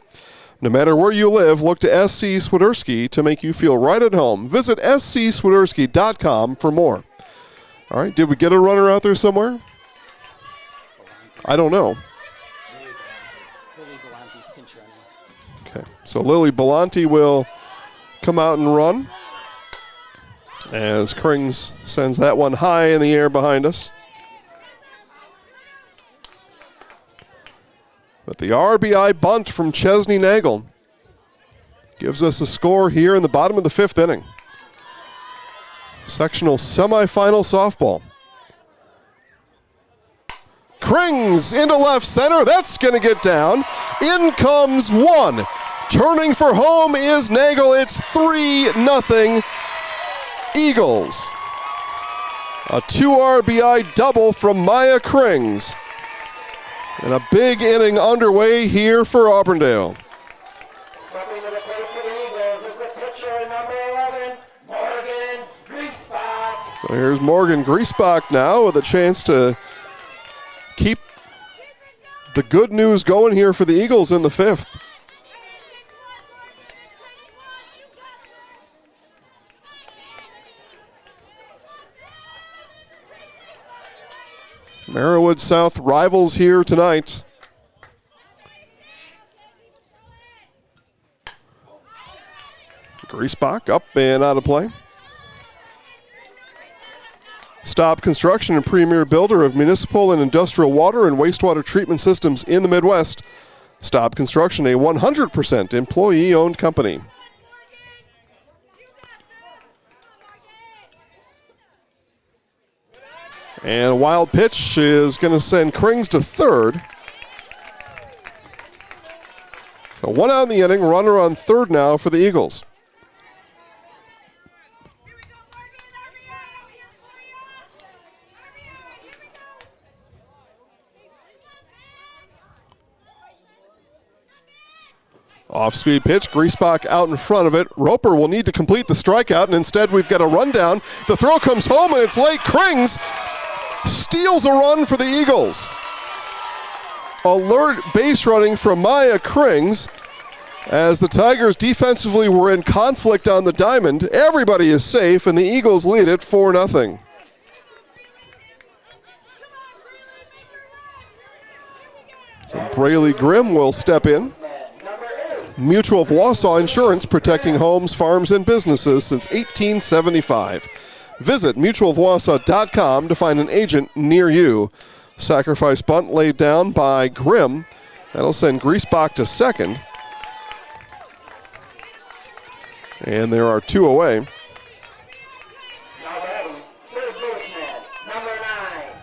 No matter where you live, look to SC Swiderski to make you feel right at home. Visit scswiderski.com for more. All right, did we get a runner out there somewhere? I don't know. Okay, so Lily Belanti will come out and run as Krings sends that one high in the air behind us. But the RBI bunt from Chesney Nagel gives us a score here in the bottom of the 5th inning. Sectional semifinal softball. Krings into left center. That's going to get down. In comes one. Turning for home is Nagel. It's 3-0 Eagles. A 2 RBI double from Maya Krings. And a big inning underway here for Auburndale. Stepping to the plate for the Eagles is the pitcher, number 11, Morgan Griesbach. So here's Morgan Griesbach now with a chance to keep the good news going here for the Eagles in the 5th. Merriwood South rivals here tonight. Griesbach up and out of play. Staub Construction, and premier builder of municipal and industrial water and wastewater treatment systems in the Midwest. Staub Construction, a 100% employee-owned company. And a wild pitch is going to send Krings to third. So 1 out in the inning, runner on third now for the Eagles. Off-speed pitch, Griesbach out in front of it. Roper will need to complete the strikeout, and instead we've got a rundown. The throw comes home, and it's late. Krings steals a run for the Eagles. Alert base running from Maya Krings as the Tigers defensively were in conflict on the diamond. Everybody is safe, and the Eagles lead it 4-0. So Braley Grimm will step in. Mutual of Wausau Insurance, protecting homes, farms, and businesses since 1875. Visit mutualofwausau.com to find an agent near you. Sacrifice bunt laid down by Grimm. That'll send Griesbach to second. And there are 2 away.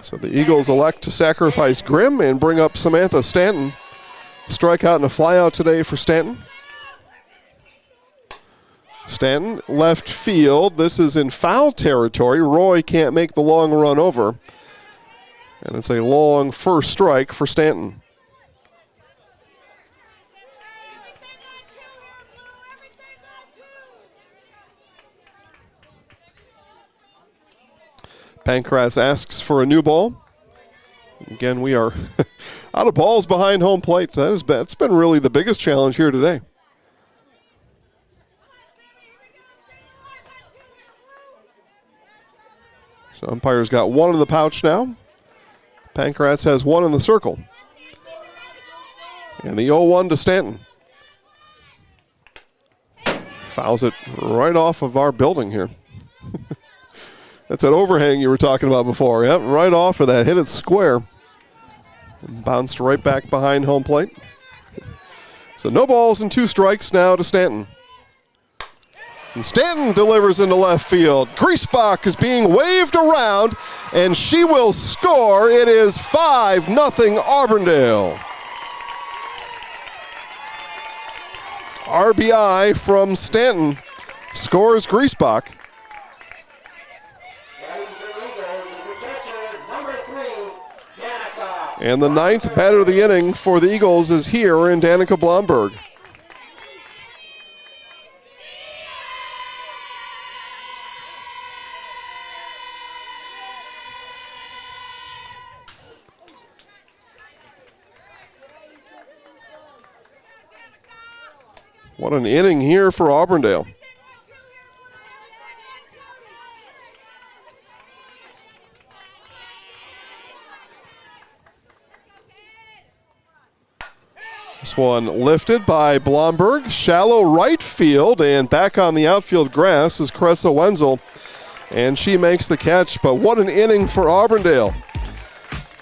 So the Eagles elect to sacrifice Grimm and bring up Samantha Stanton. Strikeout and a flyout today for Stanton. Stanton, left field. This is in foul territory. Roy can't make the long run over. And it's a long first strike for Stanton. Pancras asks for a new ball. Again, we are out of balls behind home plate. That's been really the biggest challenge here today. So umpire's got 1 in the pouch now. Pancras has 1 in the circle. And the 0-1 to Stanton. Fouls it right off of our building here. That's that overhang you were talking about before. Yep, right off of that. Hit it square. And bounced right back behind home plate. So no balls and 2 strikes now to Stanton. And Stanton delivers into left field. Griesbach is being waved around, and she will score. It is 5-0 Auburndale. RBI from Stanton scores Griesbach. And the 9th batter of the inning for the Eagles is here in Danica Blomberg. What an inning here for Auburndale. This one lifted by Blomberg. Shallow right field, and back on the outfield grass is Cressa Wenzel. And she makes the catch, but what an inning for Auburndale.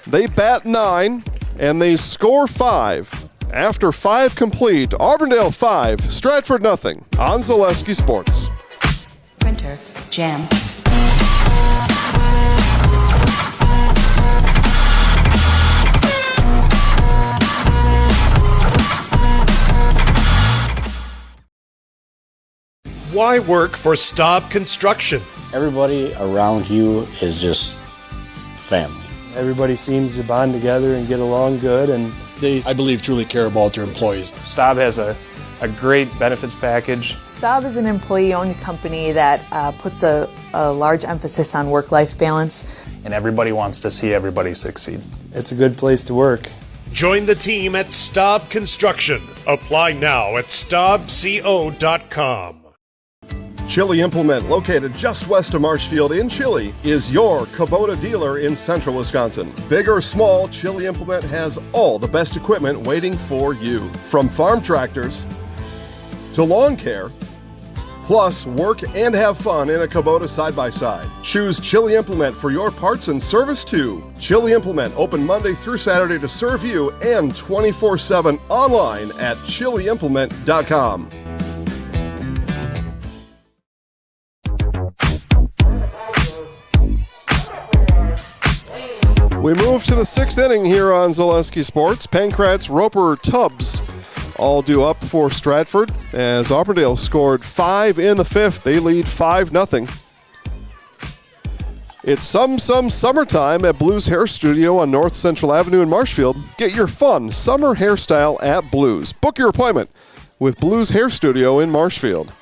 They bat 9, and they score 5. After 5 complete, Auburndale 5, Stratford nothing on Zaleski Sports. Printer, Jam. Why work for Staub Construction? Everybody around you is just family. Everybody seems to bond together and get along good, and they, I believe, truly care about their employees. Staub has a great benefits package. Staub is an employee-owned company that puts a large emphasis on work-life balance. And everybody wants to see everybody succeed. It's a good place to work. Join the team at Staub Construction. Apply now at staubco.com. Chili Implement, located just west of Marshfield in Chili, is your Kubota dealer in central Wisconsin. Big or small, Chili Implement has all the best equipment waiting for you. From farm tractors to lawn care, plus work and have fun in a Kubota side-by-side. Choose Chili Implement for your parts and service too. Chili Implement, open Monday through Saturday to serve you, and 24/7 online at chiliimplement.com. We move to the 6th inning here on Zaleski Sports. Pancras, Roper, Tubbs all due up for Stratford as Auburndale scored 5 in the 5th. They lead 5-0. It's some summertime at Blues Hair Studio on North Central Avenue in Marshfield. Get your fun summer hairstyle at Blues. Book your appointment with Blues Hair Studio in Marshfield.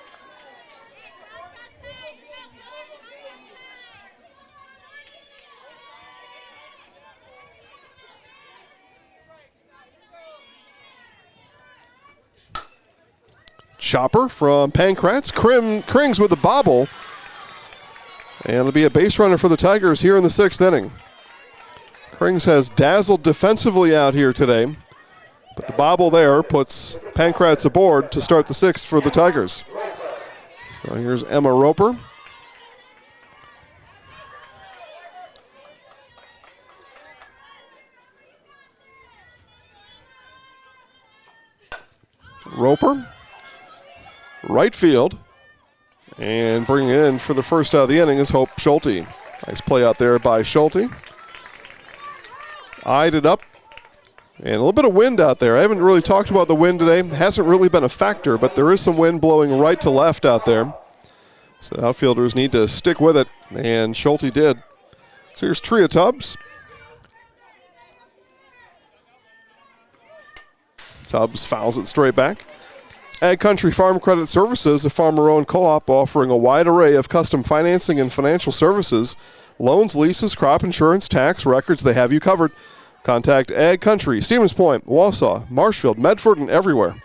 Chopper from Pancras. Krings with the bobble. And it'll be a base runner for the Tigers here in the 6th inning. Krings has dazzled defensively out here today. But the bobble there puts Pankratz aboard to start the 6th for the Tigers. So here's Emma Roper. Roper, right field, and bringing it in for the first out of the inning is Hope Schulte. Nice play out there by Schulte. Eyed it up, and a little bit of wind out there. I haven't really talked about the wind today. It hasn't really been a factor, but there is some wind blowing right to left out there. So the outfielders need to stick with it, and Schulte did. So here's Tria Tubbs. Tubbs fouls it straight back. Ag Country Farm Credit Services, a farmer-owned co-op offering a wide array of custom financing and financial services, loans, leases, crop insurance, tax, records, they have you covered. Contact Ag Country, Stevens Point, Wausau, Marshfield, Medford, and everywhere.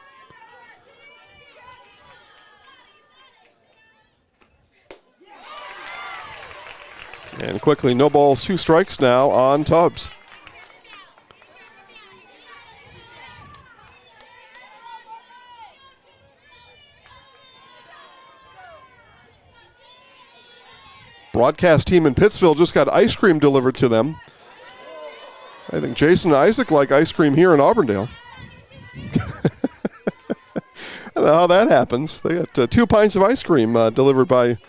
And quickly, no balls, 2 strikes now on Tubbs. Broadcast team in Pittsville just got ice cream delivered to them. I think Jason and Isaac like ice cream here in Auburndale. I don't know how that happens. They got 2 pints of ice cream delivered by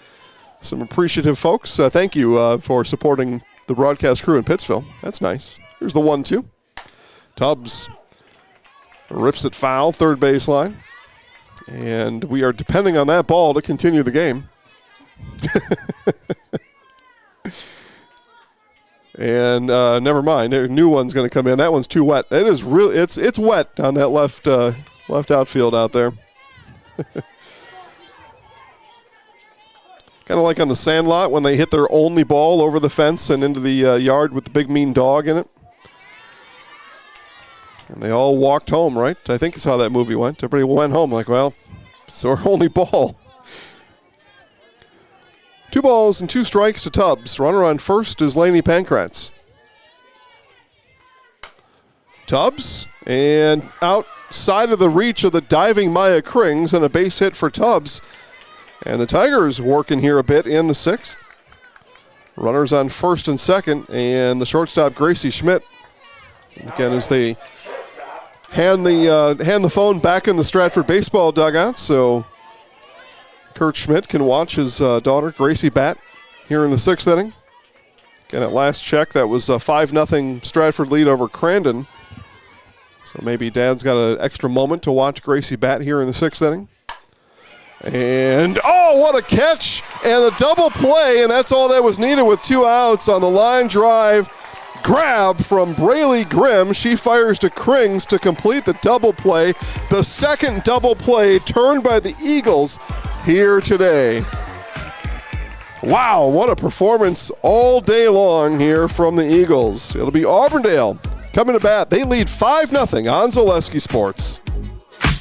some appreciative folks. Thank you for supporting the broadcast crew in Pittsville. That's nice. Here's the 1-2. Tubbs rips it foul, third baseline. And we are depending on that ball to continue the game. And never mind, a new one's going to come in. That one's too wet. It is really, it's wet on that left outfield out there. Kind of like on the Sandlot when they hit their only ball over the fence and into the yard with the big mean dog in it. And they all walked home, right? I think that's how that movie went. Everybody went home like, well, it's our only ball. 2 balls and 2 strikes to Tubbs. Runner on first is Laney Pankratz. Tubbs, and outside of the reach of the diving Maya Krings, and a base hit for Tubbs. And the Tigers working here a bit in the 6th. Runners on first and second, and the shortstop Gracie Schmidt. Again, as they hand the phone back in the Stratford baseball dugout, so Kurt Schmidt can watch his daughter Gracie bat here in the 6th inning. Again, at last check, that was a 5-0 Stratford lead over Crandon. So maybe Dad's got an extra moment to watch Gracie bat here in the 6th inning. And, oh, what a catch! And a double play, and that's all that was needed with 2 outs on the line drive. Grab from Braylee Grimm. She fires to Krings to complete the double play. The second double play turned by the Eagles here today. Wow, what a performance all day long here from the Eagles. It'll be Auburndale coming to bat. They lead 5-0 on Zaleski Sports.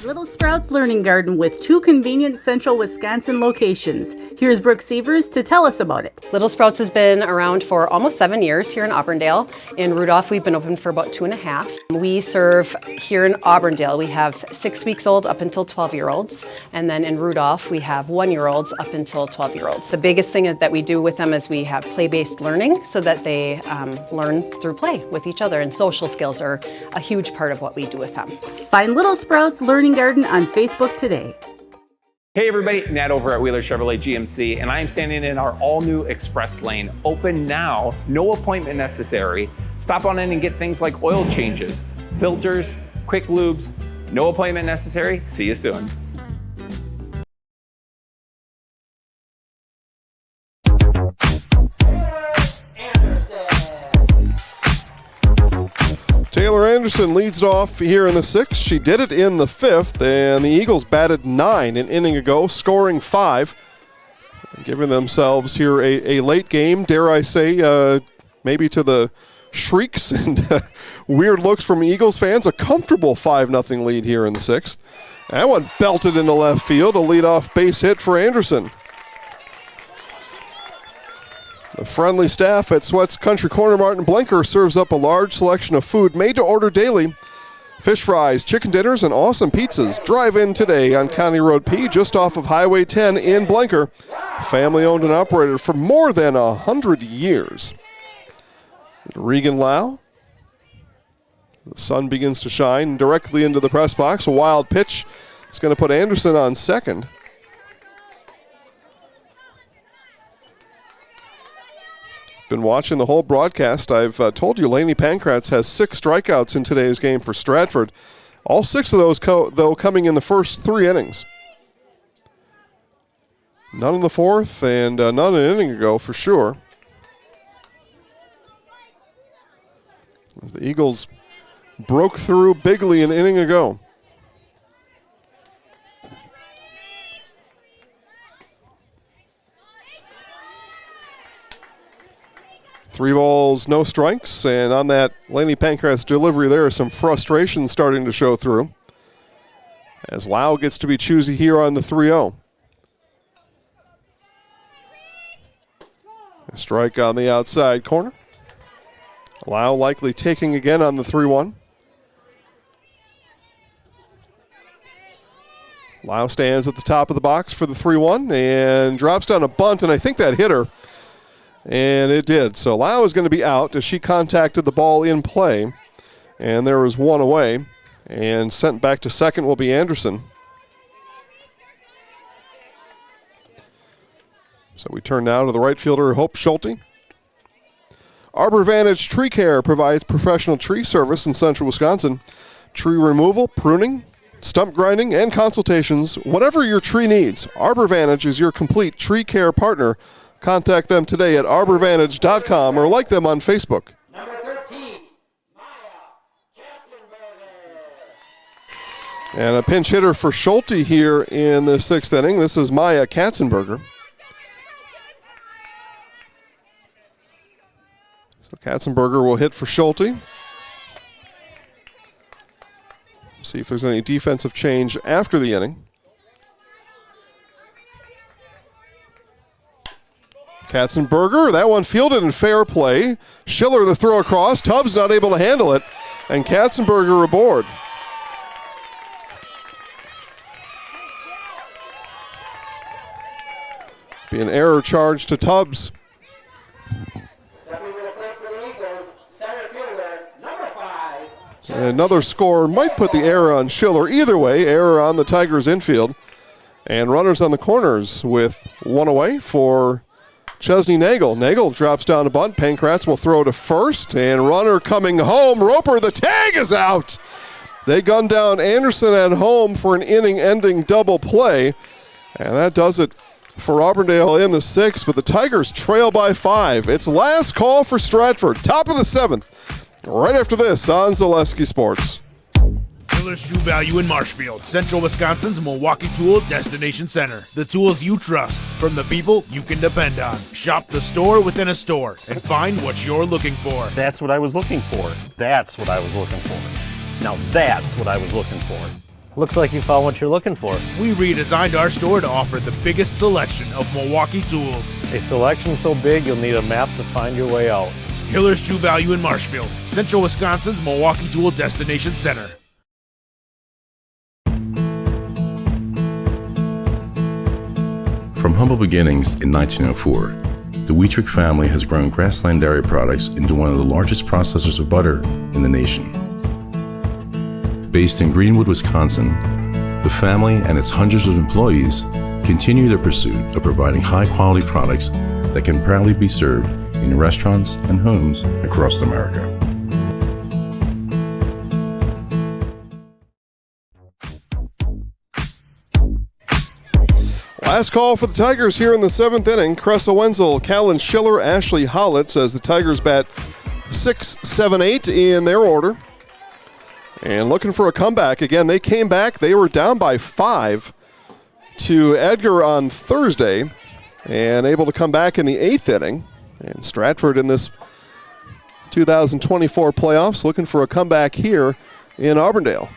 Little Sprouts Learning Garden with 2 convenient central Wisconsin locations. Here's Brooke Sievers to tell us about it. Little Sprouts has been around for almost 7 years here in Auburndale. In Rudolph, we've been open for about 2.5. We serve here in Auburndale. We have 6 weeks old up until 12-year-olds. And then in Rudolph, we have 1-year-olds up until 12-year-olds. The biggest thing that we do with them is we have play-based learning so that they learn through play with each other. And social skills are a huge part of what we do with them. Find Little Sprouts Learning Garden on Facebook today. Hey everybody, Nat over at Wheeler Chevrolet GMC, and I am standing in our all-new Express Lane. Open now, no appointment necessary. Stop on in and get things like oil changes, filters, quick lubes. No appointment necessary. See you soon. Taylor Anderson leads it off here in the 6th. She did it in the 5th, and the Eagles batted 9 an inning ago, scoring 5. Giving themselves here a late game, dare I say, maybe to the shrieks and weird looks from Eagles fans. A comfortable 5-0 lead here in the 6th. That one belted into left field, a leadoff base hit for Anderson. The friendly staff at Sweat's Country Corner Martin Blinker serves up a large selection of food made to order daily. Fish fries, chicken dinners, and awesome pizzas. Drive in today on County Road P, just off of Highway 10 in Blanker. Family owned and operated for more than 100 years. Regan Lau. The sun begins to shine directly into the press box. A wild pitch. It's going to put Anderson on second. Been watching the whole broadcast. I've told you Laney Pankratz has 6 strikeouts in today's game for Stratford. All 6 of those, though, coming in the first 3 innings. None in the 4th and none an inning ago for sure. As the Eagles broke through bigly an inning ago. Three balls, no strikes, and on that Laney Pankratz delivery there, some frustration starting to show through. As Lau gets to be choosy here on the 3-0. A strike on the outside corner. Lau likely taking again on the 3-1. Lau stands at the top of the box for the 3-1 and drops down a bunt, and I think that hit her. And it did. So Lau is going to be out as she contacted the ball in play. And there was one away. And sent back to second will be Anderson. So we turn now to the right fielder, Hope Schulte. Arbor Vantage Tree Care provides professional tree service in central Wisconsin. Tree removal, pruning, stump grinding, and consultations. Whatever your tree needs, Arbor Vantage is your complete tree care partner. Contact them today at arborvantage.com or like them on Facebook. Number 13, And a pinch hitter for Schulte here in the 6th inning. This is Maya Katzenberger. So Katzenberger will hit for Schulte. See if there's any defensive change after the inning. Katzenberger, that one fielded in fair play. Schiller the throw across. Tubbs not able to handle it. And Katzenberger aboard. Be an error charge to Tubbs. Stepping to the plate for the Eagles, center fielder, number 5. And another score might put the error on Schiller. Either way, error on the Tigers infield. And runners on the corners with one away for Chesney Nagel. Nagel drops down a bunt. Pankratz will throw to first. And runner coming home. Roper, the tag is out. They gun down Anderson at home for an inning-ending double play. And that does it for Auburndale in the 6th. But the Tigers trail by 5. It's last call for Stratford. Top of the 7th. Right after this on Zaleski Sports. Miller's True Value in Marshfield, Central Wisconsin's Milwaukee Tool Destination Center. The tools you trust from the people you can depend on. Shop the store within a store and find what you're looking for. That's what I was looking for. That's what I was looking for. Now that's what I was looking for. Looks like you found what you're looking for. We redesigned our store to offer the biggest selection of Milwaukee tools. A selection so big you'll need a map to find your way out. Miller's True Value in Marshfield, Central Wisconsin's Milwaukee Tool Destination Center. From humble beginnings in 1904, the Wheatrick family has grown Grassland Dairy Products into one of the largest processors of butter in the nation. Based in Greenwood, Wisconsin, the family and its hundreds of employees continue their pursuit of providing high-quality products that can proudly be served in restaurants and homes across America. Last call for the Tigers here in the 7th inning. Cressa Wenzel, Callan Schiller, Ashley Hollitz as the Tigers bat 6, 7, 8 in their order. And looking for a comeback. Again, they came back. They were down by 5 to Edgar on Thursday and able to come back in the 8th inning. And Stratford in this 2024 playoffs looking for a comeback here in Auburndale.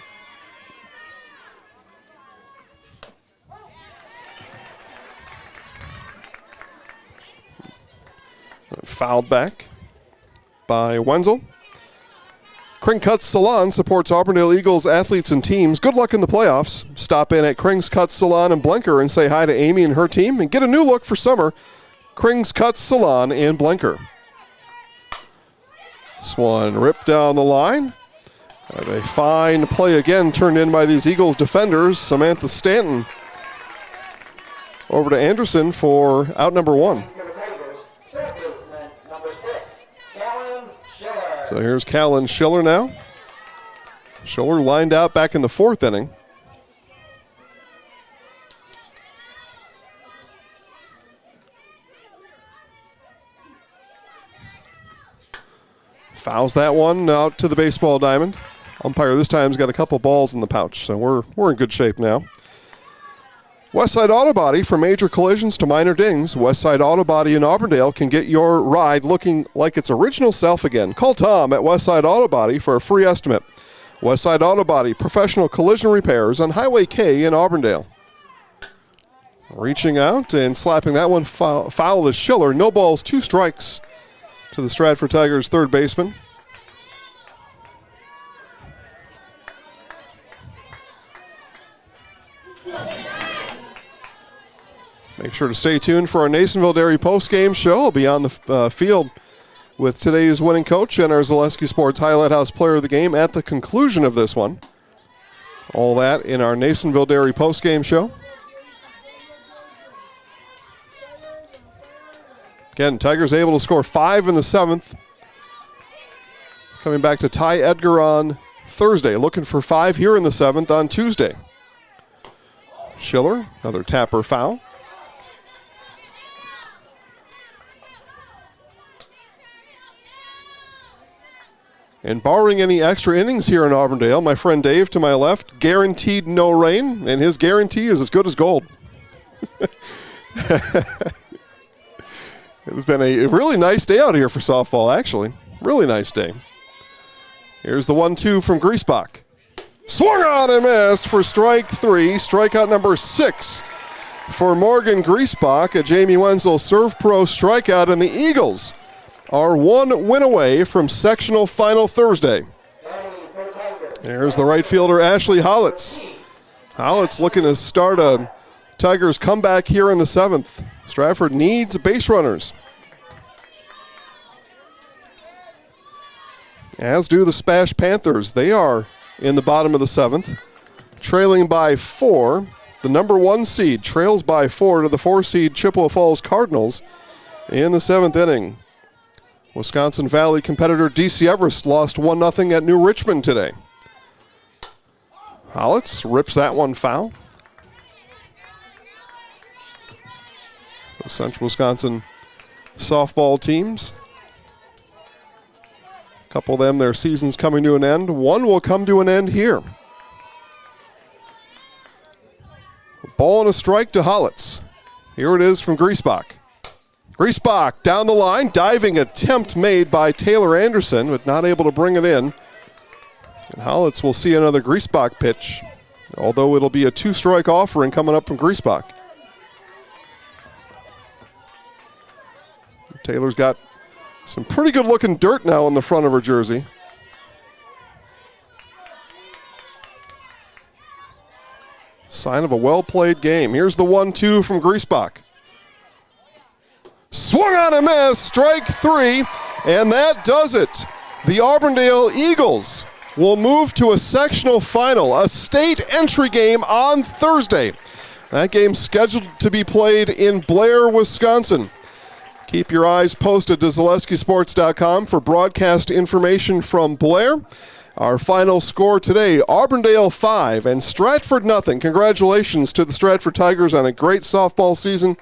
Fouled back by Wenzel. Kring Cuts Salon supports Auburndale Eagles athletes and teams. Good luck in the playoffs. Stop in at Kring's Cuts Salon in Blenker and say hi to Amy and her team and get a new look for summer. Kring's Cuts Salon in Blenker. This one ripped down the line. And a fine play again turned in by these Eagles defenders. Samantha Stanton over to Anderson for out number 1. So here's Callan Schiller now. Schiller lined out back in the 4th inning. Fouls that one out to the baseball diamond. Umpire this time's got a couple balls in the pouch, so we're in good shape now. Westside Auto Body, from major collisions to minor dings, Westside Auto Body in Auburndale can get your ride looking like its original self again. Call Tom at Westside Auto Body for a free estimate. Westside Auto Body, professional collision repairs on Highway K in Auburndale. Reaching out and slapping that one foul to Schiller. No balls, 2 strikes to the Stratford Tigers third baseman. Make sure to stay tuned for our Nasonville Dairy postgame show. I'll be on the field with today's winning coach and our Zaleski Sports Highlight House player of the game at the conclusion of this one. All that in our Nasonville Dairy postgame show. Again, Tigers able to score 5 in the 7th. Coming back to Ty Edgar on Thursday. Looking for 5 here in the 7th on Tuesday. Schiller, another tapper foul. And barring any extra innings here in Auburndale, my friend Dave to my left, guaranteed no rain, and his guarantee is as good as gold. It's been a really nice day out here for softball, actually. Really nice day. Here's the 1-2 from Griesbach. Swung on and missed for strike 3. Strikeout number 6 for Morgan Griesbach. A Jamie Wenzel Serve Pro strikeout, and the Eagles are 1 win away from sectional final Thursday. There's the right fielder, Ashley Hollitz. Hollitz looking to start a Tigers comeback here in the 7th. Stratford needs base runners, as do the Spash Panthers. They are in the bottom of the 7th, trailing by 4. The number 1 seed trails by 4 to the 4 seed Chippewa Falls Cardinals in the 7th inning. Wisconsin Valley competitor DC Everest lost 1-0 at New Richmond today. Hollitz rips that one foul. The Central Wisconsin softball teams, a couple of them, their season's coming to an end. One will come to an end here. A ball and a strike to Hollitz. Here it is from Griesbach. Griesbach down the line, diving attempt made by Taylor Anderson, but not able to bring it in. And Hollitz will see another Griesbach pitch, although it'll be a 2-strike offering coming up from Griesbach. Taylor's got some pretty good looking dirt now on the front of her jersey. Sign of a well-played game. Here's the 1-2 from Griesbach. Swung on a miss, strike 3, and that does it. The Auburndale Eagles will move to a sectional final, a state entry game on Thursday. That game's scheduled to be played in Blair, Wisconsin. Keep your eyes posted to ZaleskiSports.com for broadcast information from Blair. Our final score today, Auburndale 5 and Stratford 0. Congratulations to the Stratford Tigers on a great softball season.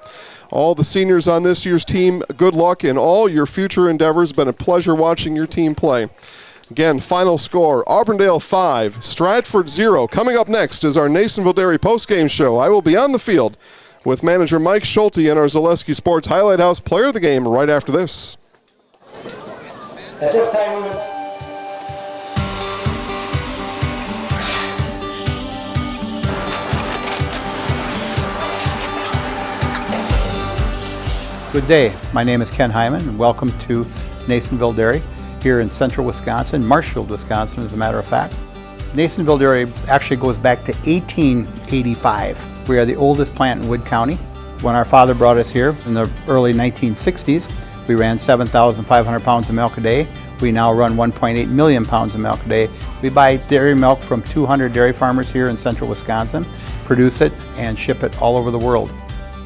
All the seniors on this year's team, good luck in all your future endeavors. Been a pleasure watching your team play. Again, final score, Auburndale 5, Stratford 0. Coming up next is our Nasonville Dairy postgame show. I will be on the field with manager Mike Schulte and our Zaleski Sports Highlight House player of the game right after this. At this time, we will... Good day. My name is Ken Hyman, and welcome to Nasonville Dairy. here in central Wisconsin, Marshfield, Wisconsin, as a matter of fact. Nasonville Dairy actually goes back to 1885. We are the oldest plant in Wood County. When our father brought us here in the early 1960s, we ran 7,500 pounds of milk a day. We now run 1.8 million pounds of milk a day. We buy dairy milk from 200 dairy farmers here in central Wisconsin, produce it, and ship it all over the world.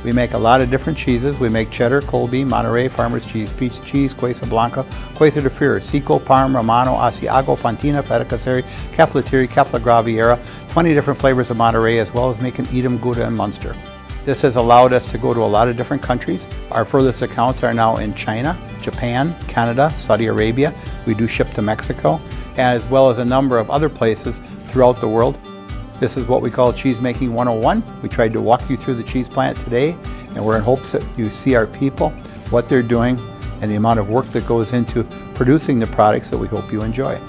We make a lot of different cheeses. We make cheddar, Colby, Monterey, Farmer's cheese, pizza cheese, Quesa Blanca, Quesa de Fure, Seco, Parm, Romano, Asiago, Fontina, Feta Caseri, Cafflatiri, Caffla Graviera, 20 different flavors of Monterey, as well as making Edam, Gouda, and Munster. This has allowed us to go to a lot of different countries. Our furthest accounts are now in China, Japan, Canada, Saudi Arabia. We do ship to Mexico, as well as a number of other places throughout the world. This is what we call Cheese Making 101. We tried to walk you through the cheese plant today, and we're in hopes that you see our people, what they're doing, and the amount of work that goes into producing the products that we hope you enjoy.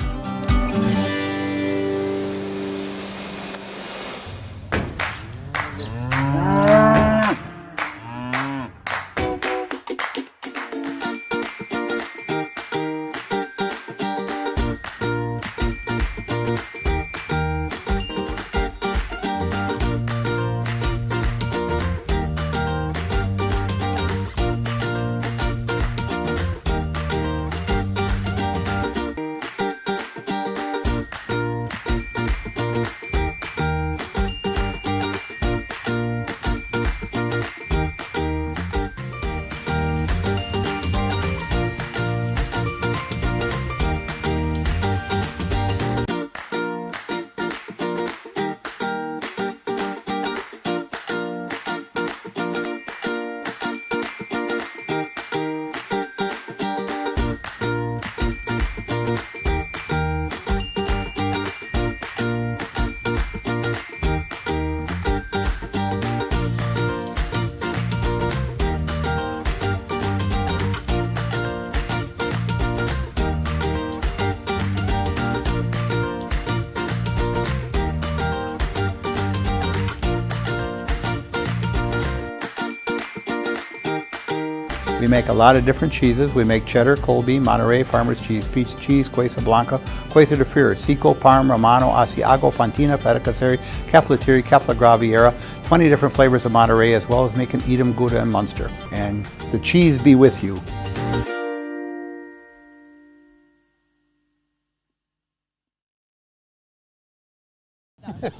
We make a lot of different cheeses. We make cheddar, Colby, Monterey, Farmer's cheese, pizza cheese, Quesa Blanca, Quesa de Fure, Seco, Parm, Romano, Asiago, Fontina, Feta Caseri, Cafflatiri, Caffla Graviera, 20 different flavors of Monterey, as well as making Edam, Gouda, and Munster. And the cheese be with you.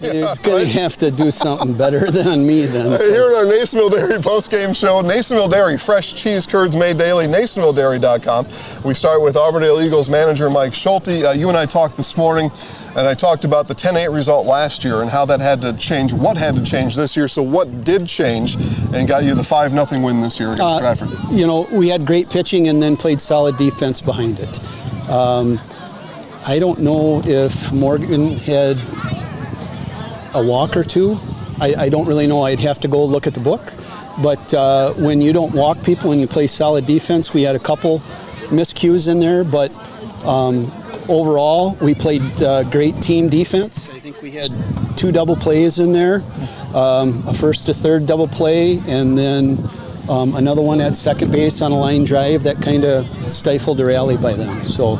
You're going to have to do something better than me then. Here at our Nasonville Dairy postgame show, Nasonville Dairy, fresh cheese curds made daily, NasonvilleDairy.com. We start with Auburndale Eagles manager Mike Schulte. You and I talked this morning, and I talked about the 10-8 result last year and how that had to change, what had to change this year. So what did change and got you the 5-0 win this year against Stratford? You know, we had great pitching and then played solid defense behind it. I don't know if Morgan had a walk or two. I don't really know. I'd have to go look at the book. But when you don't walk people and you play solid defense, we had a couple miscues in there. But overall, we played great team defense. I think we had 2 double plays in there, a first to third double play, and then another one at second base on a line drive that kind of stifled a rally by them. So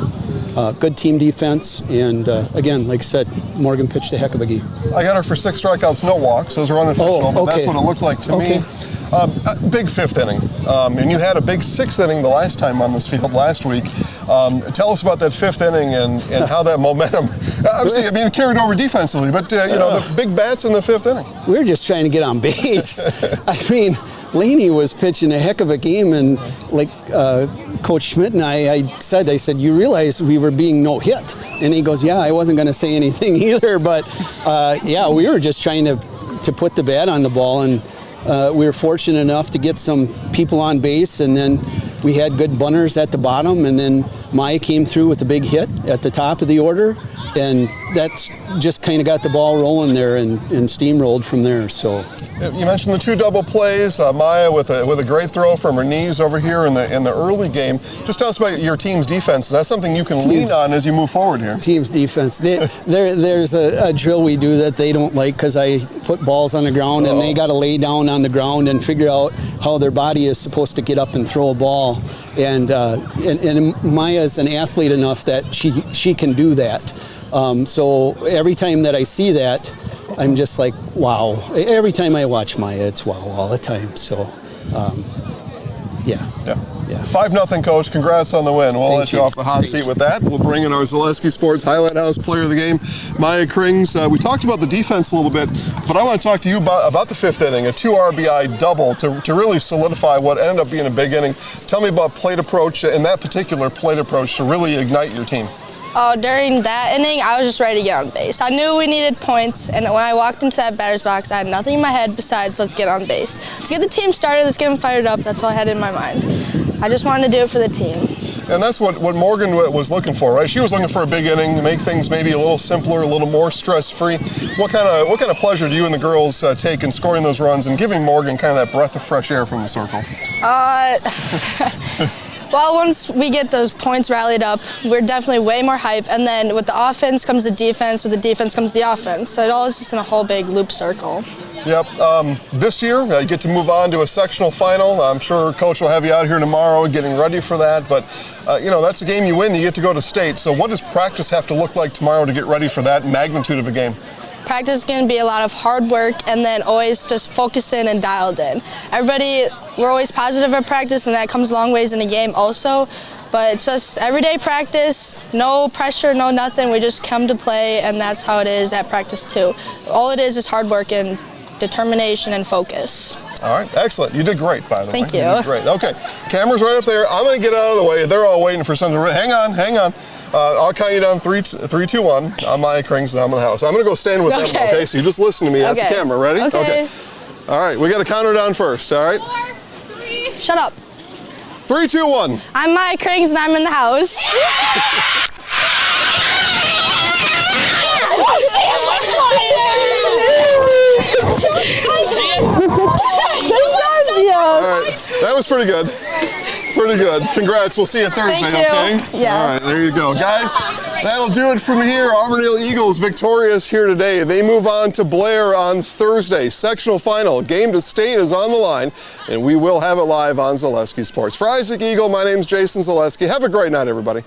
good team defense, and again, like I said, Morgan pitched a heck of a game. I got her for 6 strikeouts, no walks. Those are unofficial, but that's what it looked like to me. Big 5th inning, and you had a big 6th inning the last time on this field last week. Tell us about that 5th inning and how that momentum, obviously, I mean, carried over defensively, but you know, the big bats in the 5th inning. We were just trying to get on base. I mean, Laney was pitching a heck of a game, and like Coach Schmidt and I said, you realize we were being no hit? And he goes, yeah, I wasn't going to say anything either, but yeah, we were just trying to put the bat on the ball, and we were fortunate enough to get some people on base, and then we had good bunters at the bottom, and then Maya came through with a big hit at the top of the order, and that's just kind of got the ball rolling there and steamrolled from there. So You mentioned the 2 double plays. Maya with a great throw from her knees over here in the early game. Just tell us about your team's defense. That's something you can lean on as you move forward here. Team's defense. There's a drill we do that they don't like because I put balls on the ground and they got to lay down on the ground and figure out how their body is supposed to get up and throw a ball. And Maya's an athlete enough that she can do that. So every time that I see that, I'm just like, wow. Every time I watch Maya, it's wow all the time. So, yeah. 5-0, Coach. Congrats on the win. We'll let you off the hot seat with that. We'll bring in our Zaleski Sports Highlight House player of the game, Maya Krings. We talked about the defense a little bit, but I want to talk to you about the 5th inning, a 2 RBI double to really solidify what ended up being a big inning. Tell me about plate approach, and that particular plate approach to really ignite your team. During that inning, I was just ready to get on base. I knew we needed points, and when I walked into that batter's box, I had nothing in my head besides let's get on base. Let's get the team started, let's get them fired up. That's all I had in my mind. I just wanted to do it for the team. And that's what Morgan was looking for, right? She was looking for a big inning to make things maybe a little simpler, a little more stress-free. What kind of pleasure do you and the girls take in scoring those runs and giving Morgan kind of that breath of fresh air from the circle? Well, once we get those points rallied up, we're definitely way more hype. And then with the offense comes the defense, with the defense comes the offense. So it all is just in a whole big loop circle. Yep. This year, you get to move on to a sectional final. I'm sure Coach will have you out here tomorrow getting ready for that. But, that's a game you win, you get to go to state. So what does practice have to look like tomorrow to get ready for that magnitude of a game? Practice is going to be a lot of hard work and then always just focus in and dialed in. We're always positive at practice, and that comes a long ways in a game also. But it's just everyday practice, no pressure, no nothing. We just come to play, and that's how it is at practice too. All it is hard work and determination and focus. All right, excellent. You did great, by the way. Thank you. You did great. Okay, camera's right up there. I'm going to get out of the way. They're all waiting for something. Hang on. I'll count you down 3, 2, 1. I'm Maya Krings, and I'm in the house. I'm going to go stand with them, okay? So you just listen to me at the camera. Ready? Okay. All right, we got to count her down first, all right? 4, 3. Shut up. 3, 2, 1. I'm Maya Krings, and I'm in the house. All right, that was pretty good. Pretty good. Congrats. We'll see you Thursday, okay? Yeah. All right, there you go. Guys, that'll do it from here. Auburndale Eagles victorious here today. They move on to Blair on Thursday. Sectional final. Game to state is on the line, and we will have it live on Zaleski Sports. For Isaac Eagle, my name's Jason Zaleski. Have a great night, everybody.